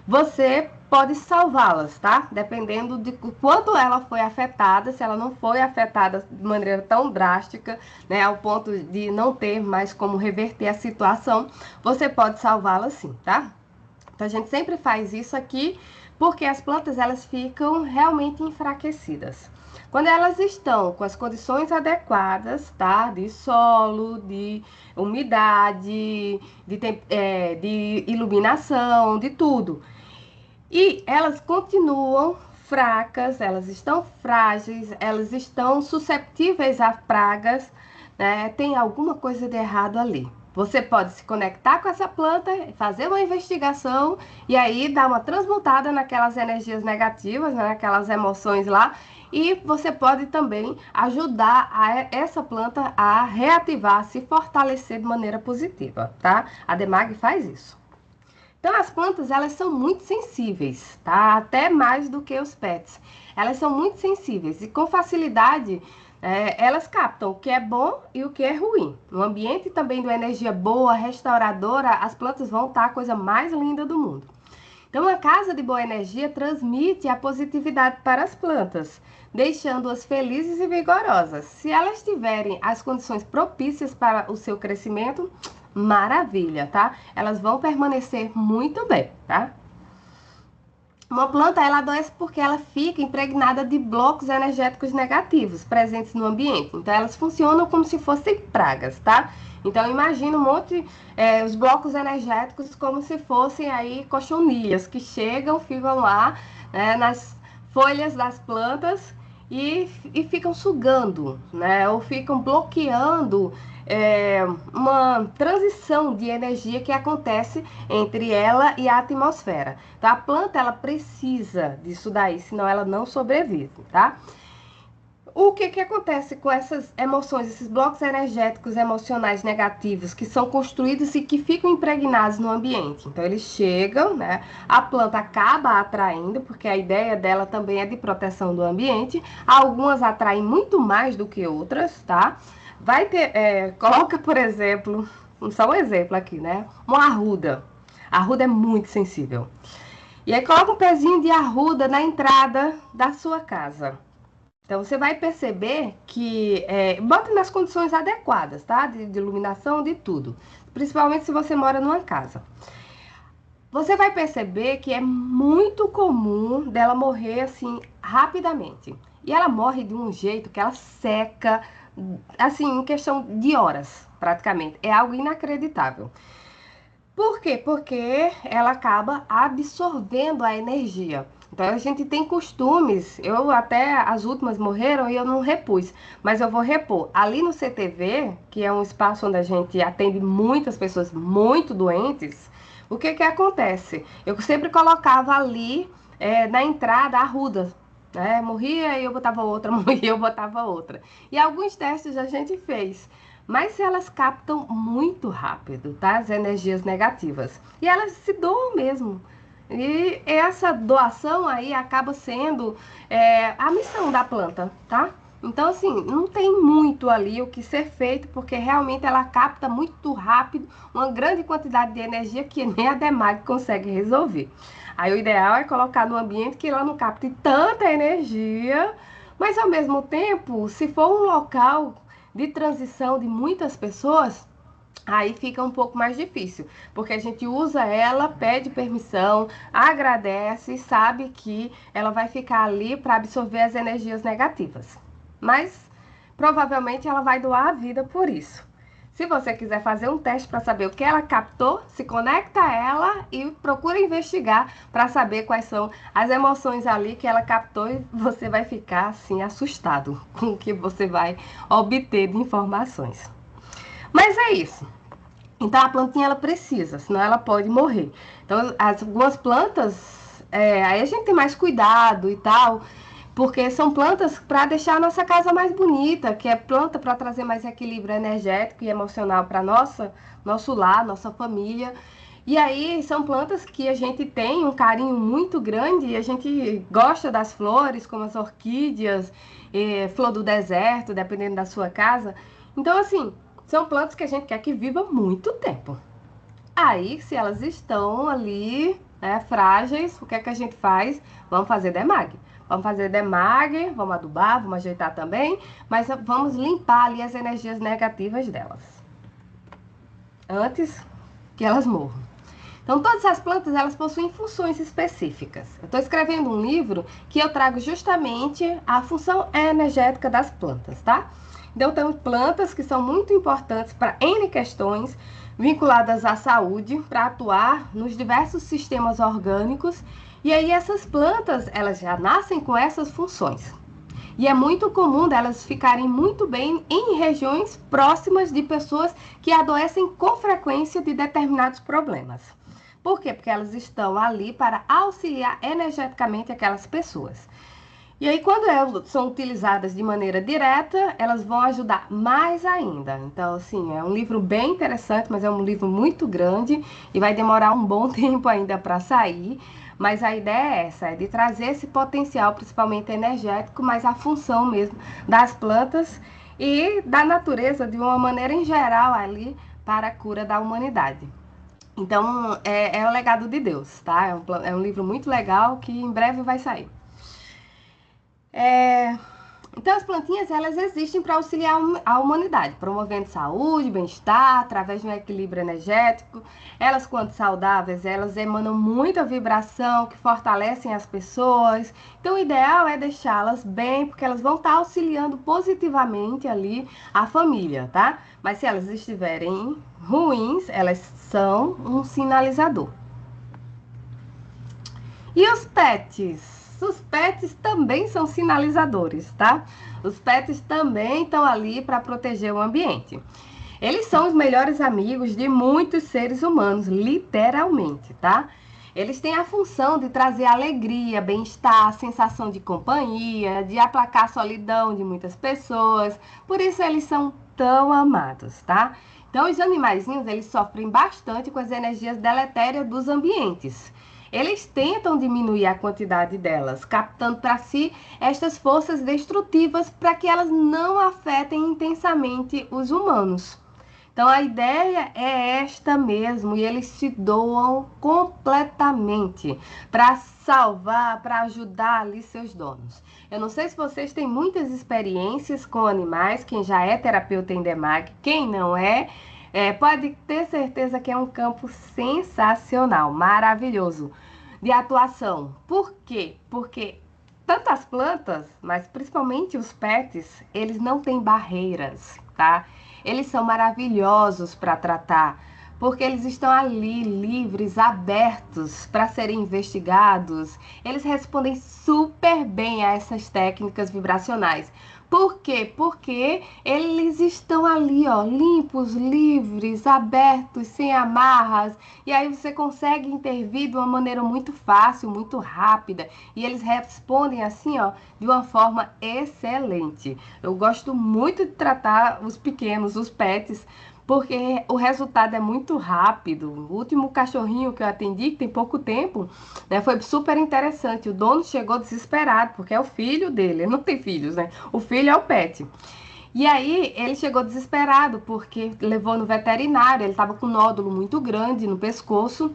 B: você pode salvá-las, tá? Dependendo de quanto ela foi afetada, se ela não foi afetada de maneira tão drástica, né, ao ponto de não ter mais como reverter a situação, você pode salvá-la sim, tá? Então a gente sempre faz isso aqui porque as plantas elas ficam realmente enfraquecidas. Quando elas estão com as condições adequadas, tá? De solo, de umidade, de iluminação, de tudo. E elas continuam fracas, elas estão frágeis, elas estão susceptíveis a pragas, né? Tem alguma coisa de errado ali. Você pode se conectar com essa planta, fazer uma investigação e aí dar uma transmutada naquelas energias negativas, né, naquelas emoções lá. E você pode também ajudar essa planta a reativar, a se fortalecer de maneira positiva, tá? A Demag faz isso. Então, as plantas, elas são muito sensíveis, tá? Até mais do que os pets. Elas são muito sensíveis e com facilidade elas captam o que é bom e o que é ruim. No ambiente também de uma energia boa, restauradora, as plantas vão estar a coisa mais linda do mundo. Então, uma casa de boa energia transmite a positividade para as plantas, deixando-as felizes e vigorosas. Se elas tiverem as condições propícias para o seu crescimento, maravilha, tá? Elas vão permanecer muito bem, tá? Uma planta, ela adoece porque ela fica impregnada de blocos energéticos negativos presentes no ambiente. Então, elas funcionam como se fossem pragas, tá? Então, imagina um monte, os blocos energéticos como se fossem aí cochonilhas que chegam, ficam lá, né, nas folhas das plantas e ficam sugando, né? Ou ficam bloqueando uma transição de energia que acontece entre ela e a atmosfera. Então, a planta, ela precisa disso daí, senão ela não sobrevive, tá? O que acontece com essas emoções, esses blocos energéticos emocionais negativos que são construídos e que ficam impregnados no ambiente? Então, eles chegam, né? A planta acaba atraindo, porque a ideia dela também é de proteção do ambiente. Algumas atraem muito mais do que outras, tá? Vai ter, coloca, por exemplo, só um exemplo aqui, né? Uma arruda. A arruda é muito sensível. E aí coloca um pezinho de arruda na entrada da sua casa. Então, você vai perceber que, bota nas condições adequadas, tá? De iluminação, de tudo. Principalmente se você mora numa casa. Você vai perceber que é muito comum dela morrer, assim, rapidamente. E ela morre de um jeito que ela seca, assim, em questão de horas, praticamente. É algo inacreditável. Por quê? Porque ela acaba absorvendo a energia. Então, a gente tem costumes, eu até as últimas morreram e eu não repus, mas eu vou repor. Ali no CTV, que é um espaço onde a gente atende muitas pessoas muito doentes, o que acontece? Eu sempre colocava ali na entrada arrudas, né? Morria e eu botava outra, morria e eu botava outra. E alguns testes a gente fez. Mas elas captam muito rápido, tá? As energias negativas. E elas se doam mesmo. E essa doação aí acaba sendo a missão da planta, tá? Então, assim, não tem muito ali o que ser feito, porque realmente ela capta muito rápido uma grande quantidade de energia que nem a Demag consegue resolver. Aí o ideal é colocar no ambiente que ela não capte tanta energia, mas ao mesmo tempo, se for um local de transição de muitas pessoas, aí fica um pouco mais difícil, porque a gente usa ela, pede permissão, agradece e sabe que ela vai ficar ali para absorver as energias negativas. Mas provavelmente ela vai doar a vida por isso. Se você quiser fazer um teste para saber o que ela captou, se conecta a ela e procura investigar para saber quais são as emoções ali que ela captou e você vai ficar assim assustado com o que você vai obter de informações. Mas é isso. Então a plantinha ela precisa, senão ela pode morrer. Então algumas plantas, aí a gente tem mais cuidado e tal, porque são plantas para deixar a nossa casa mais bonita, que é planta para trazer mais equilíbrio energético e emocional para nosso lar, nossa família. E aí são plantas que a gente tem um carinho muito grande e a gente gosta das flores, como as orquídeas, flor do deserto, dependendo da sua casa. Então, assim, são plantas que a gente quer que viva muito tempo. Aí, se elas estão ali, né, frágeis, o que é que a gente faz? Vamos fazer Demag. Vamos fazer Demag, vamos adubar, vamos ajeitar também, mas vamos limpar ali as energias negativas delas, antes que elas morram. Então, todas as plantas, elas possuem funções específicas. Eu estou escrevendo um livro que eu trago justamente a função energética das plantas, tá? Então, temos plantas que são muito importantes para N questões vinculadas à saúde, para atuar nos diversos sistemas orgânicos. E aí, essas plantas, elas já nascem com essas funções. E é muito comum delas ficarem muito bem em regiões próximas de pessoas que adoecem com frequência de determinados problemas. Por quê? Porque elas estão ali para auxiliar energeticamente aquelas pessoas. E aí, quando elas são utilizadas de maneira direta, elas vão ajudar mais ainda. Então, assim, é um livro bem interessante, mas é um livro muito grande e vai demorar um bom tempo ainda para sair. Mas a ideia é essa, é de trazer esse potencial, principalmente energético, mas a função mesmo das plantas e da natureza de uma maneira em geral ali para a cura da humanidade. Então, é o legado de Deus, tá? É um livro muito legal que em breve vai sair. Então, as plantinhas, elas existem para auxiliar a humanidade, promovendo saúde, bem-estar, através de um equilíbrio energético. Elas, quando saudáveis, elas emanam muita vibração que fortalecem as pessoas. Então, o ideal é deixá-las bem, porque elas vão estar auxiliando positivamente ali a família, tá? Mas se elas estiverem ruins, elas são um sinalizador. E os pets? Os pets também são sinalizadores, tá? Os pets também estão ali para proteger o ambiente. Eles são os melhores amigos de muitos seres humanos, literalmente, tá? Eles têm a função de trazer alegria, bem-estar, sensação de companhia, de aplacar a solidão de muitas pessoas. Por isso eles são tão amados, tá? Então, os animaizinhos, eles sofrem bastante com as energias deletérias dos ambientes. Eles tentam diminuir a quantidade delas, captando para si estas forças destrutivas para que elas não afetem intensamente os humanos. Então a ideia é esta mesmo, e eles se doam completamente para salvar, para ajudar ali seus donos. Eu não sei se vocês têm muitas experiências com animais, quem já é terapeuta em DEMAG, quem não é, pode ter certeza que é um campo sensacional, maravilhoso de atuação. Por quê? Porque tanto as plantas, mas principalmente os pets, eles não têm barreiras, tá? Eles são maravilhosos para tratar, porque eles estão ali livres, abertos para serem investigados. Eles respondem super bem a essas técnicas vibracionais. Por quê? Porque eles estão ali, ó, limpos, livres, abertos, sem amarras. E aí você consegue intervir de uma maneira muito fácil, muito rápida. E eles respondem assim, ó, de uma forma excelente. Eu gosto muito de tratar os pequenos, os pets, porque o resultado é muito rápido. O último cachorrinho que eu atendi, que tem pouco tempo, né, foi super interessante. O dono chegou desesperado, porque é o filho dele, ele não tem filhos, né? O filho é o pet. E aí ele chegou desesperado, porque levou no veterinário, ele estava com um nódulo muito grande no pescoço,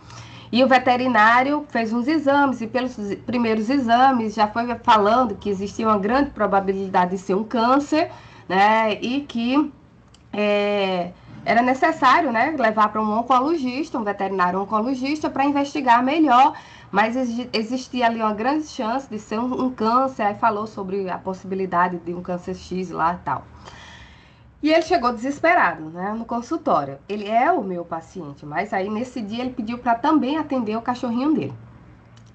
B: e o veterinário fez uns exames, e pelos primeiros exames já foi falando que existia uma grande probabilidade de ser um câncer, né, e que era necessário, né, levar para um oncologista, um veterinário oncologista, para investigar melhor, mas existia ali uma grande chance de ser um câncer. Aí falou sobre a possibilidade de um câncer X lá e tal. E ele chegou desesperado, né, no consultório. Ele é o meu paciente, mas aí nesse dia ele pediu para também atender o cachorrinho dele.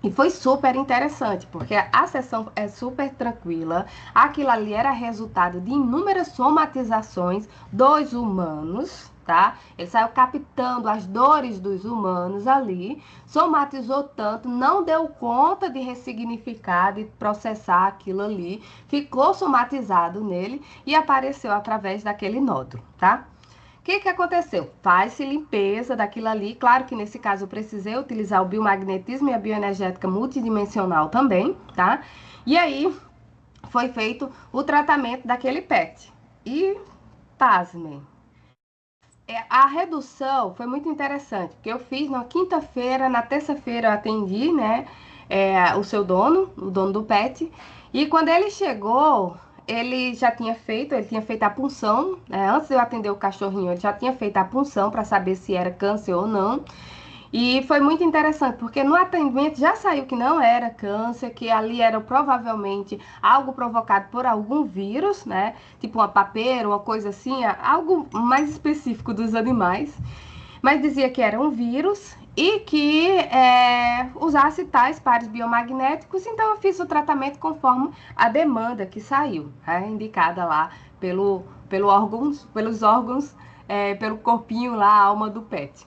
B: E foi super interessante, porque a sessão é super tranquila. Aquilo ali era resultado de inúmeras somatizações dos humanos, tá? Ele saiu captando as dores dos humanos ali, somatizou tanto, não deu conta de ressignificar, de processar aquilo ali, ficou somatizado nele e apareceu através daquele nódulo, tá? O que aconteceu? Faz-se limpeza daquilo ali. Claro que nesse caso eu precisei utilizar o biomagnetismo e a bioenergética multidimensional também, tá? E aí foi feito o tratamento daquele pet. E, pasmem, a redução foi muito interessante, porque eu fiz na quinta-feira, na terça-feira eu atendi, né, o seu dono, o dono do pet, e quando ele chegou, ele tinha feito a punção, né, antes de eu atender o cachorrinho, ele já tinha feito a punção para saber se era câncer ou não. E foi muito interessante, porque no atendimento já saiu que não era câncer, que ali era provavelmente algo provocado por algum vírus, né? Tipo uma papeira, uma coisa assim, algo mais específico dos animais. Mas dizia que era um vírus e que usasse tais pares biomagnéticos. Então, eu fiz o tratamento conforme a demanda que saiu, indicada lá pelos órgãos, pelo corpinho lá, a alma do PET.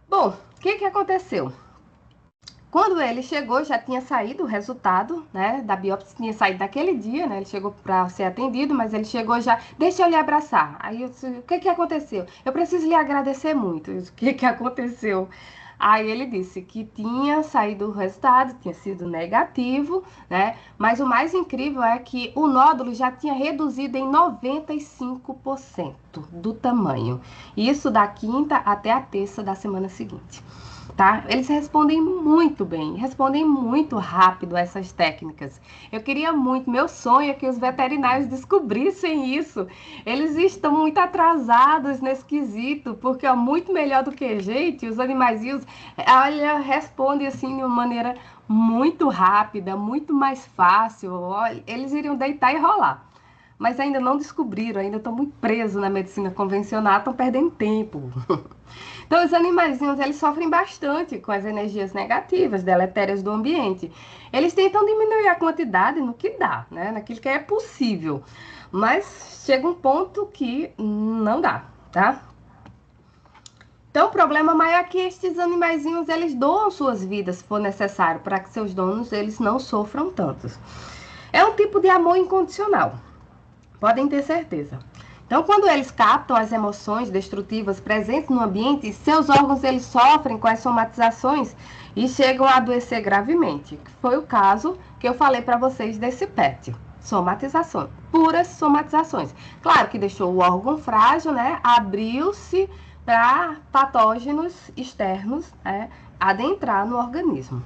B: Bom, o que aconteceu? Quando ele chegou, já tinha saído o resultado, né, da biópsia, tinha saído naquele dia, né, ele chegou para ser atendido, mas ele chegou já, deixa eu lhe abraçar. Aí eu disse, o que aconteceu? Eu preciso lhe agradecer muito. O que aconteceu? Aí ele disse que tinha saído o resultado, tinha sido negativo, né, mas o mais incrível é que o nódulo já tinha reduzido em 95% do tamanho. Isso da quinta até a terça da semana seguinte. Tá? Eles respondem muito bem, respondem muito rápido essas técnicas. Eu queria muito, meu sonho é que os veterinários descobrissem isso. Eles estão muito atrasados nesse quesito, porque é muito melhor do que a gente, os animaizinhos, olha, respondem assim de uma maneira muito rápida, muito mais fácil. Olha, eles iriam deitar e rolar. Mas ainda não descobriram, ainda estão muito presos na medicina convencional, estão perdendo tempo. Então, os animaizinhos, eles sofrem bastante com as energias negativas, deletérias do ambiente. Eles tentam diminuir a quantidade no que dá, né? Naquilo que é possível. Mas chega um ponto que não dá, tá? Então, o problema maior é que estes animaizinhos, eles doam suas vidas, se for necessário, para que seus donos, eles não sofram tanto. É um tipo de amor incondicional. Podem ter certeza. Então, quando eles captam as emoções destrutivas presentes no ambiente, seus órgãos eles sofrem com as somatizações e chegam a adoecer gravemente. Que foi o caso que eu falei para vocês desse PET. Somatizações, puras somatizações. Claro que deixou o órgão frágil, né? Abriu-se para patógenos externos, né, adentrar no organismo.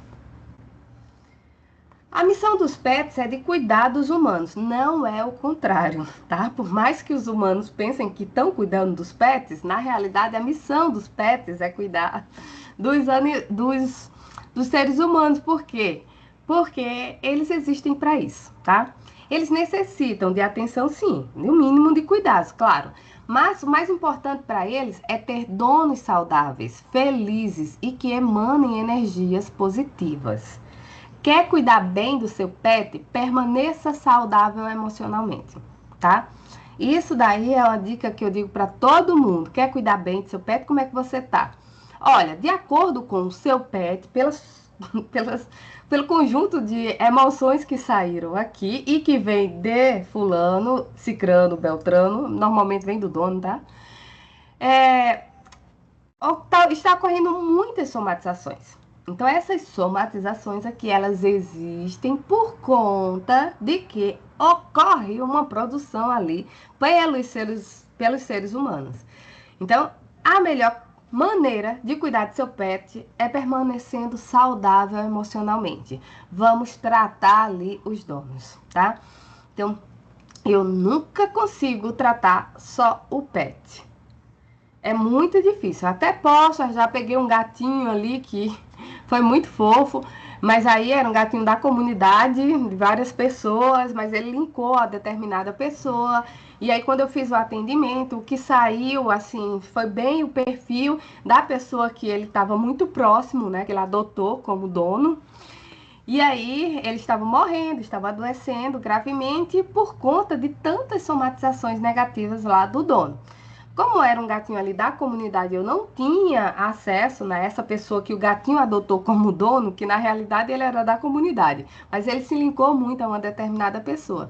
B: A missão dos pets é de cuidar dos humanos, não é o contrário, tá? Por mais que os humanos pensem que estão cuidando dos pets, na realidade a missão dos pets é cuidar dos seres humanos. Por quê? Porque eles existem para isso, tá? Eles necessitam de atenção, sim, no mínimo de cuidados, claro. Mas o mais importante para eles é ter donos saudáveis, felizes e que emanem energias positivas. Quer cuidar bem do seu pet? Permaneça saudável emocionalmente, tá? Isso daí é uma dica que eu digo para todo mundo. Quer cuidar bem do seu pet? Como é que você tá? Olha, de acordo com o seu pet, pelo conjunto de emoções que saíram aqui e que vem de fulano, cicrano, beltrano, normalmente vem do dono, tá? Está ocorrendo muitas somatizações. Então, essas somatizações aqui, elas existem por conta de que ocorre uma produção ali pelos seres humanos. Então, a melhor maneira de cuidar de seu pet é permanecendo saudável emocionalmente. Vamos tratar ali os donos, tá? Então, eu nunca consigo tratar só o pet. É muito difícil. Até posso, já peguei um gatinho ali que foi muito fofo, mas aí era um gatinho da comunidade, de várias pessoas, mas ele linkou a determinada pessoa. E aí, quando eu fiz o atendimento, o que saiu, assim, foi bem o perfil da pessoa que ele estava muito próximo, né, que ele adotou como dono. E aí, ele estava morrendo, estava adoecendo gravemente por conta de tantas somatizações negativas lá do dono. Como era um gatinho ali da comunidade, eu não tinha acesso, né, essa pessoa que o gatinho adotou como dono, que na realidade ele era da comunidade, mas ele se linkou muito a uma determinada pessoa.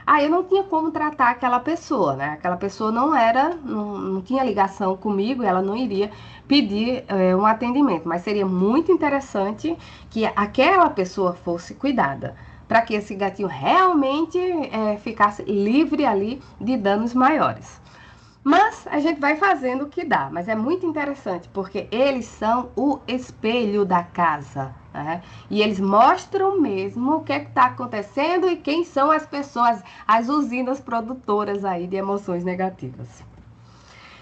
B: Aí eu não tinha como tratar aquela pessoa, né? Aquela pessoa não tinha ligação comigo, ela não iria pedir um atendimento, mas seria muito interessante que aquela pessoa fosse cuidada, para que esse gatinho realmente ficasse livre ali de danos maiores. Mas a gente vai fazendo o que dá. Mas é muito interessante, porque eles são o espelho da casa, né? E eles mostram mesmo o que está acontecendo e quem são as pessoas, as usinas produtoras aí de emoções negativas.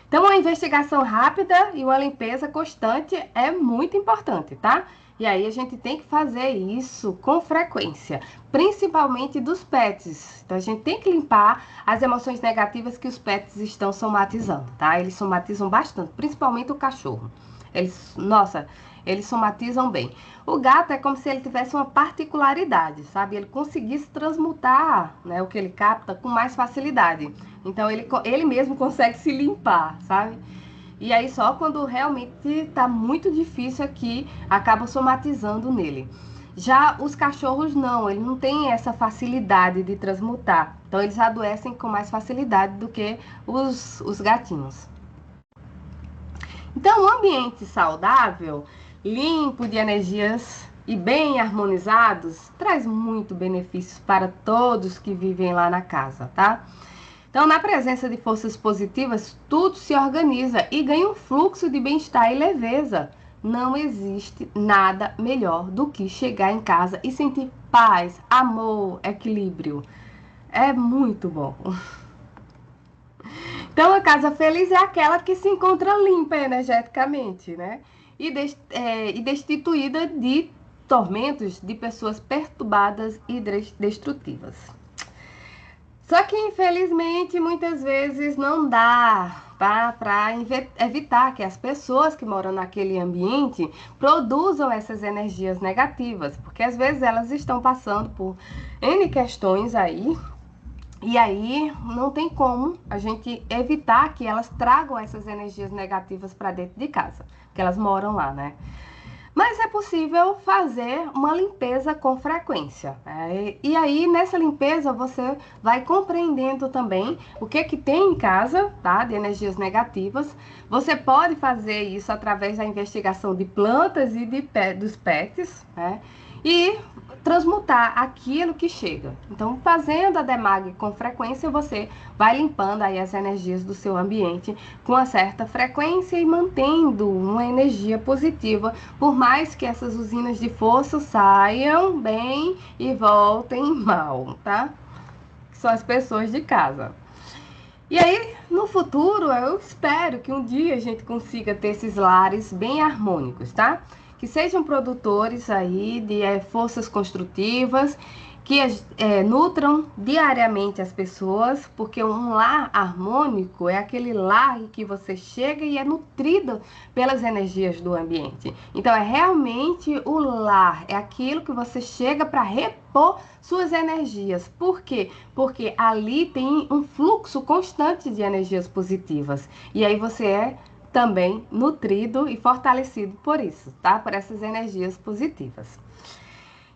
B: Então, uma investigação rápida e uma limpeza constante é muito importante, tá? E aí a gente tem que fazer isso com frequência, principalmente dos pets. Então a gente tem que limpar as emoções negativas que os pets estão somatizando, tá? Eles somatizam bastante, principalmente o cachorro. Nossa, eles somatizam bem. O gato é como se ele tivesse uma particularidade, sabe? Ele conseguisse transmutar, né, o que ele capta com mais facilidade. Então ele mesmo consegue se limpar, sabe? E aí só quando realmente tá muito difícil aqui, acaba somatizando nele. Já os cachorros não, eles não têm essa facilidade de transmutar. Então eles adoecem com mais facilidade do que os gatinhos. Então, um ambiente saudável, limpo de energias e bem harmonizados, traz muito benefícios para todos que vivem lá na casa, tá? Então, na presença de forças positivas, tudo se organiza e ganha um fluxo de bem-estar e leveza. Não existe nada melhor do que chegar em casa e sentir paz, amor, equilíbrio. É muito bom. Então, a casa feliz é aquela que se encontra limpa energeticamente, né? E destituída de tormentos de pessoas perturbadas e destrutivas. Só que, infelizmente, muitas vezes não dá para evitar que as pessoas que moram naquele ambiente produzam essas energias negativas, porque às vezes elas estão passando por N questões aí, e aí não tem como a gente evitar que elas tragam essas energias negativas para dentro de casa, porque elas moram lá, né? Mas é possível fazer uma limpeza com frequência. E aí, nessa limpeza, você vai compreendendo também o que tem em casa, tá? De energias negativas. Você pode fazer isso através da investigação de plantas e dos pets, né? E transmutar aquilo que chega. Então, fazendo a demag com frequência, você vai limpando aí as energias do seu ambiente com uma certa frequência e mantendo uma energia positiva, por mais que essas usinas de força saiam bem e voltem mal, tá? Que são as pessoas de casa. E aí, no futuro, eu espero que um dia a gente consiga ter esses lares bem harmônicos, tá? Que sejam produtores aí de forças construtivas, que nutram diariamente as pessoas, porque um lar harmônico é aquele lar em que você chega e é nutrido pelas energias do ambiente. Então, é realmente o lar, é aquilo que você chega para repor suas energias. Por quê? Porque ali tem um fluxo constante de energias positivas. E aí você é também nutrido e fortalecido por isso, tá? Por essas energias positivas.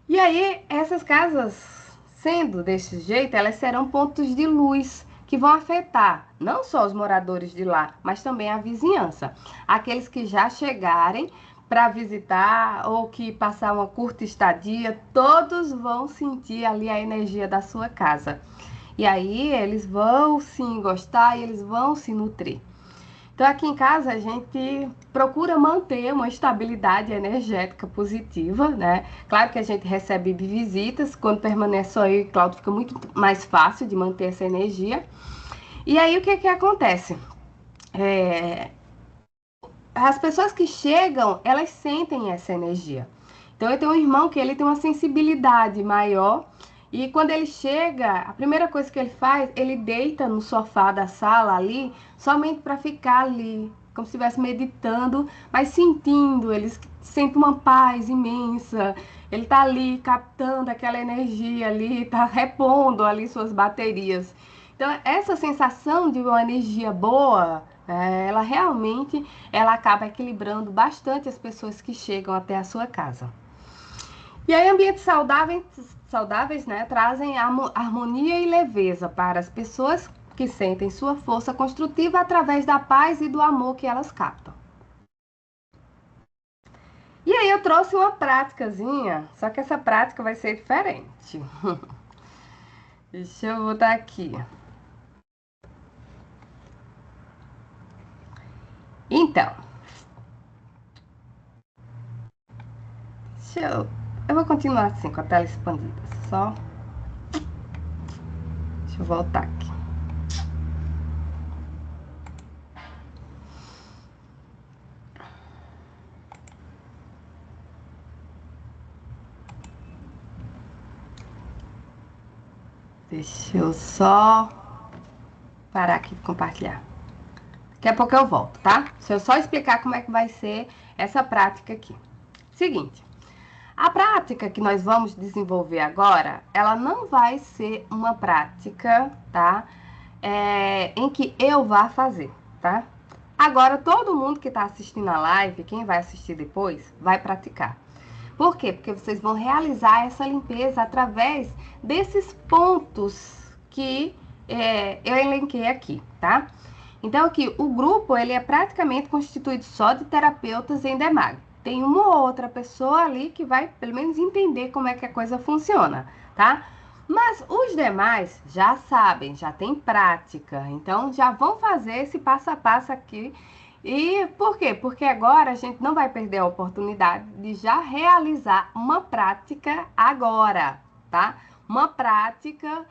B: E aí, essas casas, sendo desse jeito, elas serão pontos de luz que vão afetar não só os moradores de lá, mas também a vizinhança. Aqueles que já chegarem para visitar ou que passar uma curta estadia, todos vão sentir ali a energia da sua casa. E aí eles vão sim gostar e eles vão se nutrir. Então, aqui em casa, a gente procura manter uma estabilidade energética positiva, né? Claro que a gente recebe visitas, quando permanece só eu e Cláudio, fica muito mais fácil de manter essa energia. E aí, o que acontece? As pessoas que chegam, elas sentem essa energia. Então, eu tenho um irmão que ele tem uma sensibilidade maior. E quando ele chega, a primeira coisa que ele faz, ele deita no sofá da sala ali, somente para ficar ali, como se estivesse meditando, mas sentindo, ele sente uma paz imensa. Ele tá ali captando aquela energia ali, tá repondo ali suas baterias. Então, essa sensação de uma energia boa, ela realmente ela acaba equilibrando bastante as pessoas que chegam até a sua casa. E aí, ambientes saudáveis, né, trazem harmonia e leveza para as pessoas que sentem sua força construtiva através da paz e do amor que elas captam. E aí eu trouxe uma práticazinha, só que essa prática vai ser diferente. Deixa eu botar aqui. Então, eu vou continuar assim com a tela expandida, só. Deixa eu voltar aqui. Deixa eu só parar aqui de compartilhar. Daqui a pouco eu volto, tá? Deixa eu só explicar como é que vai ser essa prática aqui. Seguinte, a prática que nós vamos desenvolver agora, ela não vai ser uma prática, tá? Em que eu vá fazer, tá? Agora, todo mundo que está assistindo a live, quem vai assistir depois, vai praticar. Por quê? Porque vocês vão realizar essa limpeza através desses pontos que eu elenquei aqui, tá? Então, aqui, o grupo, ele é praticamente constituído só de terapeutas em DEMAG. Tem uma ou outra pessoa ali que vai, pelo menos, entender como é que a coisa funciona, tá? Mas os demais já sabem, já tem prática, então já vão fazer esse passo a passo aqui. E por quê? Porque agora a gente não vai perder a oportunidade de já realizar uma prática agora, tá? Uma prática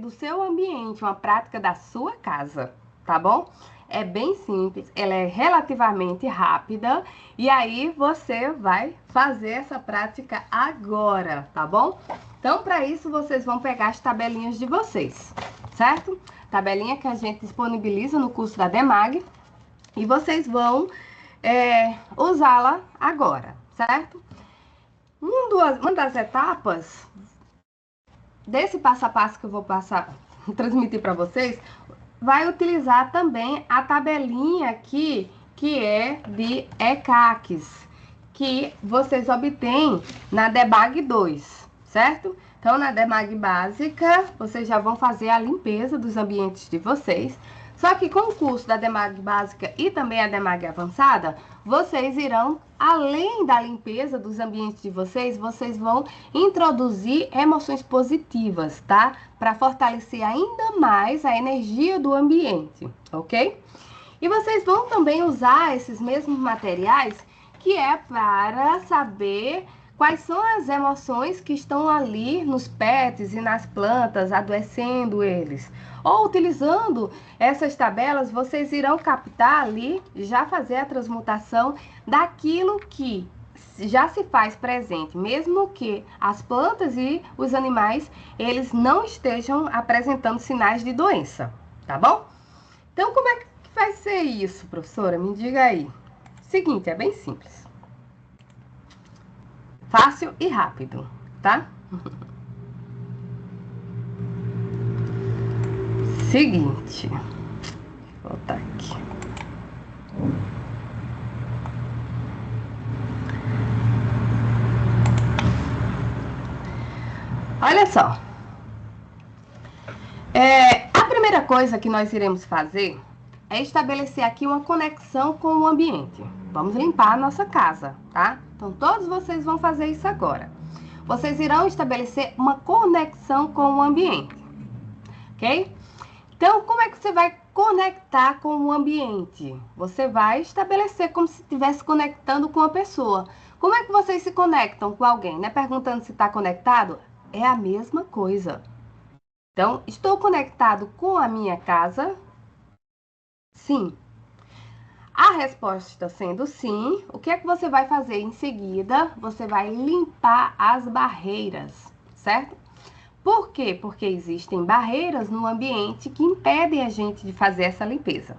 B: do seu ambiente, uma prática da sua casa, tá bom? É bem simples, ela é relativamente rápida e aí você vai fazer essa prática agora, tá bom? Então, para isso, vocês vão pegar as tabelinhas de vocês, certo? Tabelinha que a gente disponibiliza no curso da DEMAG e vocês vão usá-la agora, certo? Uma das etapas desse passo a passo que eu vou transmitir para vocês, vai utilizar também a tabelinha aqui, que é de ECACs, que vocês obtêm na DEMAG 2, certo? Então, na DEMAG básica, vocês já vão fazer a limpeza dos ambientes de vocês. Só que com o curso da DEMAG básica e também a DEMAG avançada, vocês irão, além da limpeza dos ambientes de vocês vão introduzir emoções positivas, tá? Para fortalecer ainda mais a energia do ambiente, ok? E vocês vão também usar esses mesmos materiais, que é para saber quais são as emoções que estão ali nos pets e nas plantas, adoecendo eles. Ou utilizando essas tabelas, vocês irão captar ali, já fazer a transmutação daquilo que já se faz presente, mesmo que as plantas e os animais, eles não estejam apresentando sinais de doença, tá bom? Então, como é que vai ser isso, professora? Me diga aí. Seguinte, é bem simples. Fácil e rápido, tá? Seguinte, vou voltar aqui. Olha só. A primeira coisa que nós iremos fazer é estabelecer aqui uma conexão com o ambiente. Vamos limpar a nossa casa, tá? Então, todos vocês vão fazer isso agora. Vocês irão estabelecer uma conexão com o ambiente, ok? Então, como é que você vai conectar com o ambiente? Você vai estabelecer como se estivesse conectando com a pessoa. Como é que vocês se conectam com alguém, né? Perguntando se está conectado? É a mesma coisa. Então, estou conectado com a minha casa? Sim. A resposta sendo sim, o que é que você vai fazer em seguida? Você vai limpar as barreiras, certo? Por quê? Porque existem barreiras no ambiente que impedem a gente de fazer essa limpeza.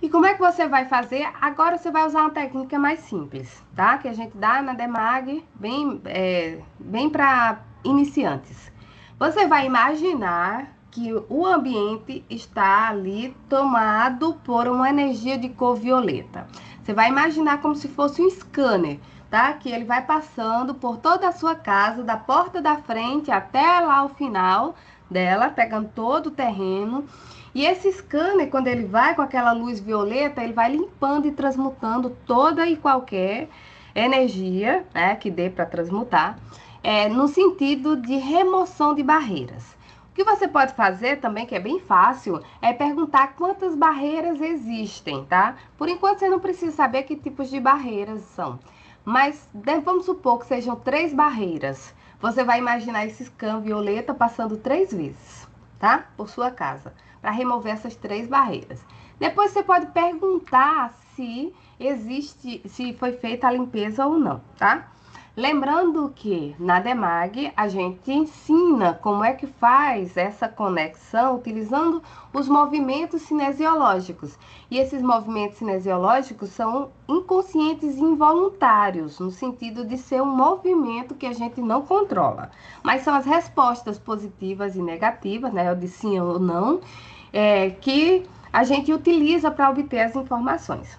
B: E como é que você vai fazer? Agora você vai usar uma técnica mais simples, tá? Que a gente dá na DEMAG, bem para iniciantes. Você vai imaginar que o ambiente está ali tomado por uma energia de cor violeta. Você vai imaginar como se fosse um scanner, tá? Que ele vai passando por toda a sua casa, da porta da frente até lá o final dela, pegando todo o terreno. E esse scanner, quando ele vai com aquela luz violeta, ele vai limpando e transmutando toda e qualquer energia, né, que dê para transmutar, no sentido de remoção de barreiras. O que você pode fazer também, que é bem fácil, é perguntar quantas barreiras existem, tá? Por enquanto você não precisa saber que tipos de barreiras são, mas vamos supor que sejam 3 barreiras. Você vai imaginar esse scan violeta passando 3 vezes, tá? Por sua casa, para remover essas 3 barreiras. Depois você pode perguntar se foi feita a limpeza ou não, tá? Lembrando que na DEMAG a gente ensina como é que faz essa conexão utilizando os movimentos cinesiológicos. E esses movimentos cinesiológicos são inconscientes e involuntários, no sentido de ser um movimento que a gente não controla. Mas são as respostas positivas e negativas, né, de sim ou não, que a gente utiliza para obter as informações.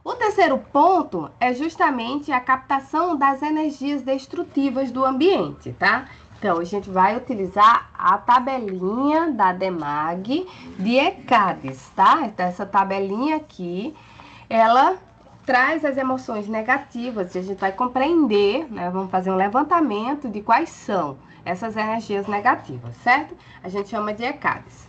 B: O terceiro ponto é justamente a captação das energias destrutivas do ambiente, tá? Então, a gente vai utilizar a tabelinha da DEMAG de ECADES, tá? Então, essa tabelinha aqui, ela traz as emoções negativas e a gente vai compreender, né? Vamos fazer um levantamento de quais são essas energias negativas, certo? A gente chama de ECADES.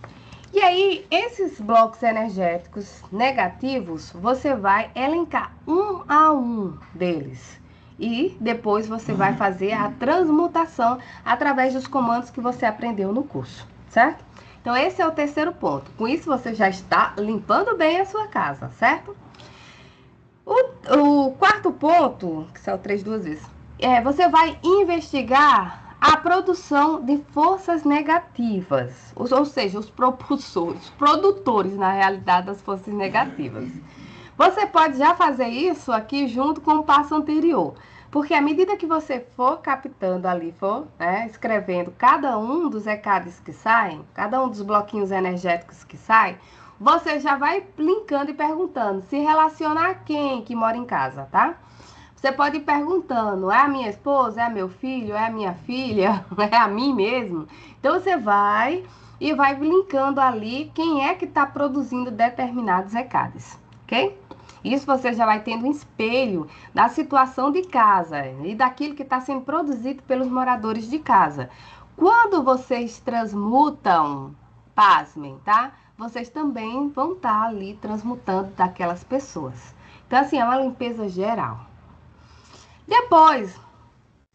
B: E aí, esses blocos energéticos negativos, você vai elencar um a um deles. E depois você vai fazer a transmutação através dos comandos que você aprendeu no curso, certo? Então, esse é o terceiro ponto. Com isso, você já está limpando bem a sua casa, certo? O quarto ponto, que são 3 duas vezes, você vai investigar a produção de forças negativas, ou seja, os propulsores, os produtores, na realidade, das forças negativas. Você pode já fazer isso aqui junto com o passo anterior, porque à medida que você for captando ali, for escrevendo cada um dos ECADES que saem, cada um dos bloquinhos energéticos que saem, você já vai linkando e perguntando se relaciona a quem que mora em casa, tá? Você pode ir perguntando, é a minha esposa, é meu filho, é a minha filha, é a mim mesmo? Então, você vai e vai linkando ali quem é que está produzindo determinados recados, ok? Isso você já vai tendo um espelho da situação de casa e daquilo que está sendo produzido pelos moradores de casa. Quando vocês transmutam, pasmem, tá? Vocês também vão estar ali transmutando daquelas pessoas. Então, assim, é uma limpeza geral. Depois,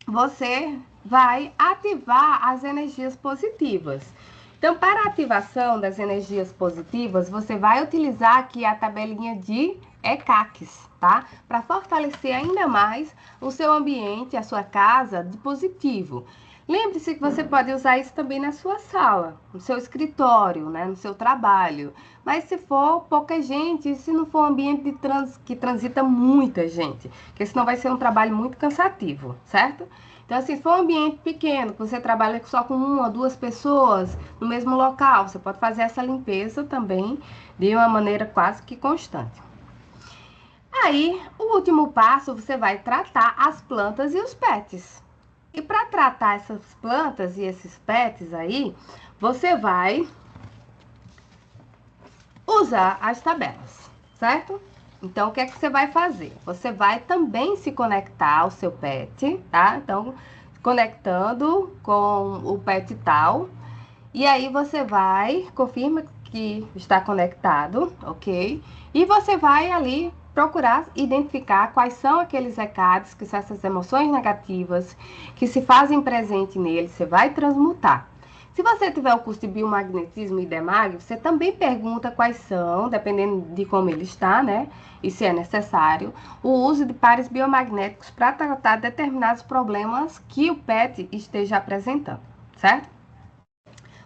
B: você vai ativar as energias positivas. Então, para a ativação das energias positivas, você vai utilizar aqui a tabelinha de ECACs, tá? Para fortalecer ainda mais o seu ambiente, a sua casa de positivo. Lembre-se que você pode usar isso também na sua sala, no seu escritório, né, no seu trabalho. Mas se for pouca gente, se não for um ambiente que transita muita gente, porque senão vai ser um trabalho muito cansativo, certo? Então, assim, se for um ambiente pequeno, que você trabalha só com uma, duas pessoas no mesmo local, você pode fazer essa limpeza também de uma maneira quase que constante. Aí, o último passo, você vai tratar as plantas e os pets. E para tratar essas plantas e esses pets aí, você vai usar as tabelas, certo? Então, o que é que você vai fazer? Você vai também se conectar ao seu pet, tá? Então, conectando com o pet tal. E aí, você vai, confirma que está conectado, ok? E você vai ali procurar identificar quais são aqueles recados, que são essas emoções negativas que se fazem presente nele, você vai transmutar. Se você tiver o curso de biomagnetismo e DEMAG, você também pergunta quais são, dependendo de como ele está, né? E se é necessário, o uso de pares biomagnéticos para tratar determinados problemas que o PET esteja apresentando, certo?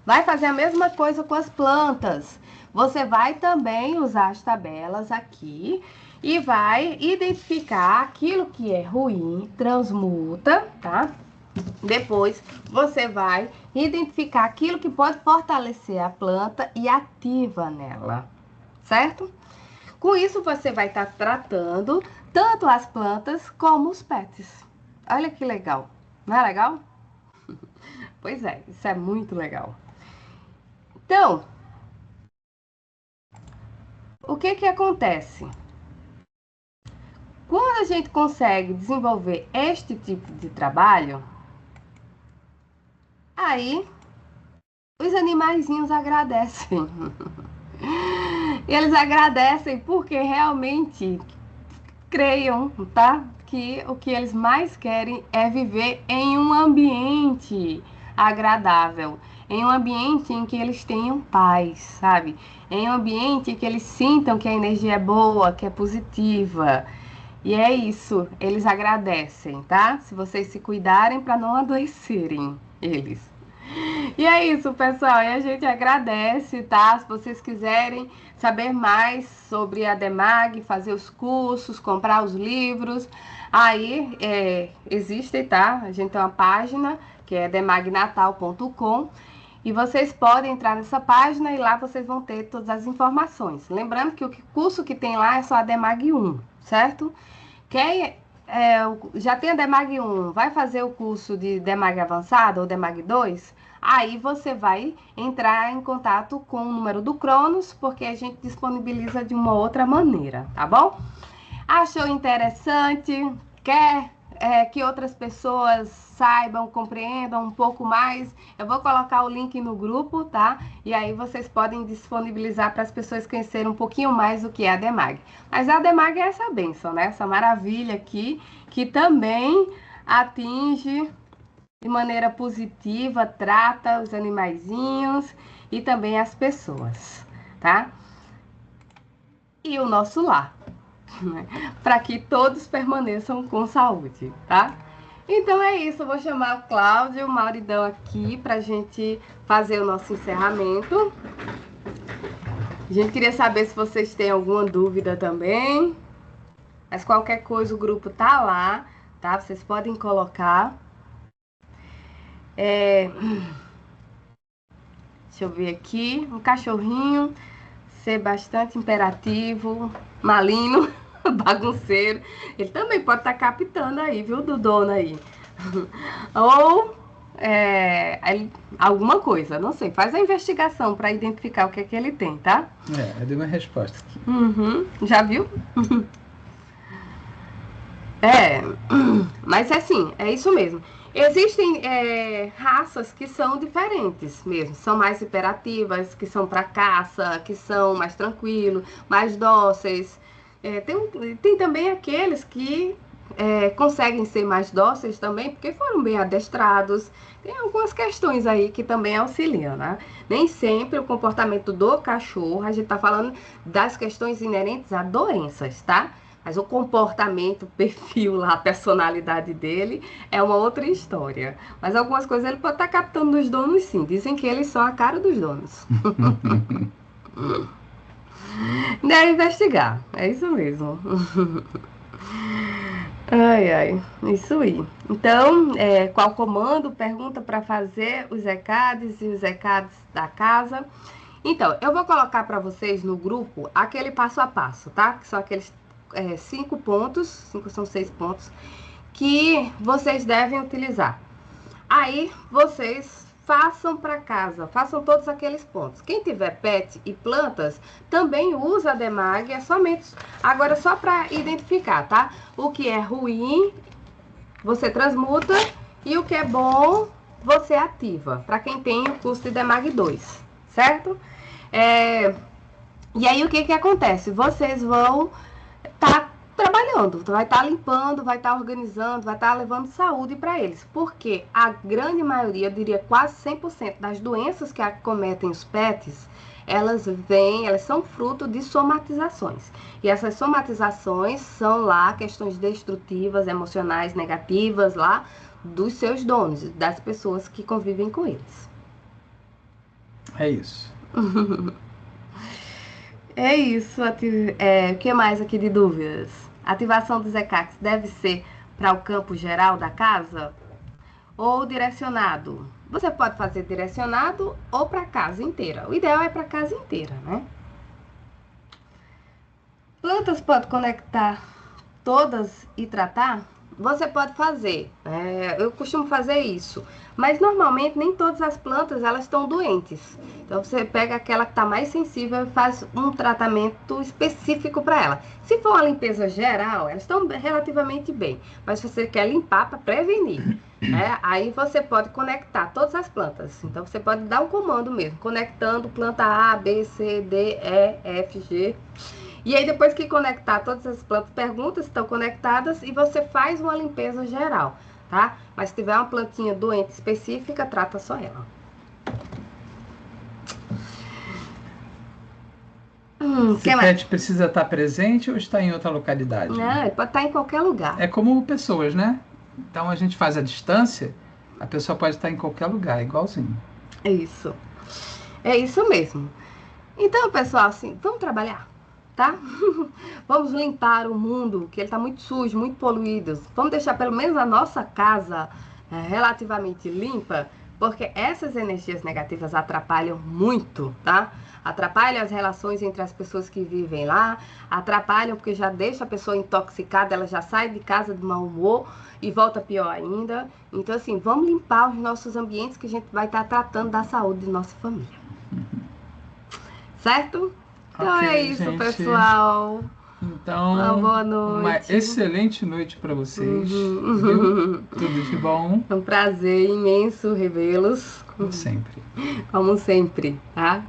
B: Vai fazer a mesma coisa com as plantas. Você vai também usar as tabelas aqui e vai identificar aquilo que é ruim, transmuta, tá? Depois, você vai identificar aquilo que pode fortalecer a planta e ativa nela, certo? Com isso, você vai estar tratando tanto as plantas como os pets. Olha que legal, não é legal? Pois é, isso é muito legal. Então, o que que acontece? Quando a gente consegue desenvolver este tipo de trabalho, aí os animaizinhos agradecem. Eles agradecem porque realmente creiam, tá? Que o que eles mais querem é viver em um ambiente agradável, em um ambiente em que eles tenham paz, sabe? Em um ambiente em que eles sintam que a energia é boa, que é positiva. E é isso, eles agradecem, tá? Se vocês se cuidarem para não adoecerem, eles. E é isso, pessoal. E a gente agradece, tá? Se vocês quiserem saber mais sobre a Demag, fazer os cursos, comprar os livros, aí existe, tá? A gente tem uma página que é demagnatal.com e vocês podem entrar nessa página e lá vocês vão ter todas as informações. Lembrando que o curso que tem lá é só a Demag 1, certo? Quem já tem a Demag 1, vai fazer o curso de Demag avançado ou Demag 2, aí você vai entrar em contato com o número do Cronos, porque a gente disponibiliza de uma outra maneira, tá bom? Achou interessante? Quer que outras pessoas saibam, compreendam um pouco mais? Eu vou colocar o link no grupo, tá? E aí vocês podem disponibilizar para as pessoas conhecerem um pouquinho mais o que é a Demag. Mas a Demag é essa bênção, né? Essa maravilha aqui, que também atinge de maneira positiva, trata os animaizinhos e também as pessoas, tá? E o nosso lar, para que todos permaneçam com saúde, tá? Então é isso, eu vou chamar o Cláudio, o Mauridão aqui pra gente fazer o nosso encerramento. A gente queria saber se vocês têm alguma dúvida também. Mas qualquer coisa o grupo tá lá, tá? Vocês podem colocar. Deixa eu ver aqui. Um cachorrinho, ser bastante imperativo, malino, bagunceiro. Ele também pode estar captando aí, viu, do dono aí. Ou alguma coisa, não sei. Faz a investigação para identificar o que é que ele tem, tá?
A: Eu dei uma resposta aqui.
B: Já viu? Mas assim, é isso mesmo. Existem raças que são diferentes mesmo, são mais hiperativas, que são para caça, que são mais tranquilos, mais dóceis. Tem também aqueles que conseguem ser mais dóceis também, porque foram bem adestrados. Tem algumas questões aí que também auxiliam, né? Nem sempre o comportamento do cachorro, a gente tá falando das questões inerentes a doenças, tá? Mas o comportamento, o perfil lá, a personalidade dele é uma outra história. Mas algumas coisas ele pode estar captando dos donos, sim. Dizem que eles são a cara dos donos. Deve investigar. É isso mesmo. Ai, ai. Isso aí. Então, qual comando? Pergunta para fazer os ECADs e os ECADs da casa. Então, eu vou colocar para vocês no grupo aquele passo a passo, tá? Que são aqueles 5 pontos, 5 são 6 pontos, que vocês devem utilizar. Aí, vocês façam para casa, façam todos aqueles pontos. Quem tiver pet e plantas, também usa a Demag, é somente, agora só para identificar, tá? O que é ruim, você transmuta, e o que é bom, você ativa, para quem tem o curso de Demag 2, certo? E aí, o que que acontece? Vocês vão tá trabalhando, vai estar limpando, vai estar organizando, vai estar levando saúde para eles. Porque a grande maioria, eu diria quase 100% das doenças que acometem os pets, elas são fruto de somatizações. E essas somatizações são lá questões destrutivas, emocionais, negativas lá dos seus donos, das pessoas que convivem com eles.
A: É isso.
B: É isso. O que mais aqui de dúvidas? A ativação dos ECACs deve ser para o campo geral da casa ou direcionado? Você pode fazer direcionado ou para a casa inteira. O ideal é para a casa inteira, né? Plantas pode conectar todas e tratar? Você pode fazer, eu costumo fazer isso, mas normalmente nem todas as plantas elas estão doentes. Então você pega aquela que está mais sensível e faz um tratamento específico para ela. Se for uma limpeza geral, elas estão relativamente bem, mas se você quer limpar para prevenir, aí você pode conectar todas as plantas. Então você pode dar um comando mesmo, conectando planta A, B, C, D, E, F, G. E aí, depois que conectar todas as plantas, pergunta se estão conectadas e você faz uma limpeza geral, tá? Mas se tiver uma plantinha doente específica, trata só ela.
A: Esse
B: que mais?
A: pet precisa estar presente ou está em outra localidade?
B: Não, ele pode estar em qualquer lugar.
A: É como pessoas, né? Então a gente faz a distância, a pessoa pode estar em qualquer lugar, igualzinho.
B: É isso. É isso mesmo. Então, pessoal, assim, vamos trabalhar, tá? Vamos limpar o mundo, que ele está muito sujo, muito poluído. Vamos deixar pelo menos a nossa casa relativamente limpa, porque essas energias negativas atrapalham muito, tá? Atrapalham as relações entre as pessoas que vivem lá, atrapalham porque já deixa a pessoa intoxicada, ela já sai de casa de mau humor e volta pior ainda. Então, assim, vamos limpar os nossos ambientes que a gente vai estar tratando da saúde de nossa família. Certo? Então
A: Ok,
B: é isso,
A: gente.
B: pessoal.
A: Então,
B: Uma boa
A: uma
B: noite.
A: excelente noite para vocês, viu?
B: Uhum.
A: Tudo de bom,
B: É um prazer imenso revê-los.
A: como sempre.
B: Como sempre, tá?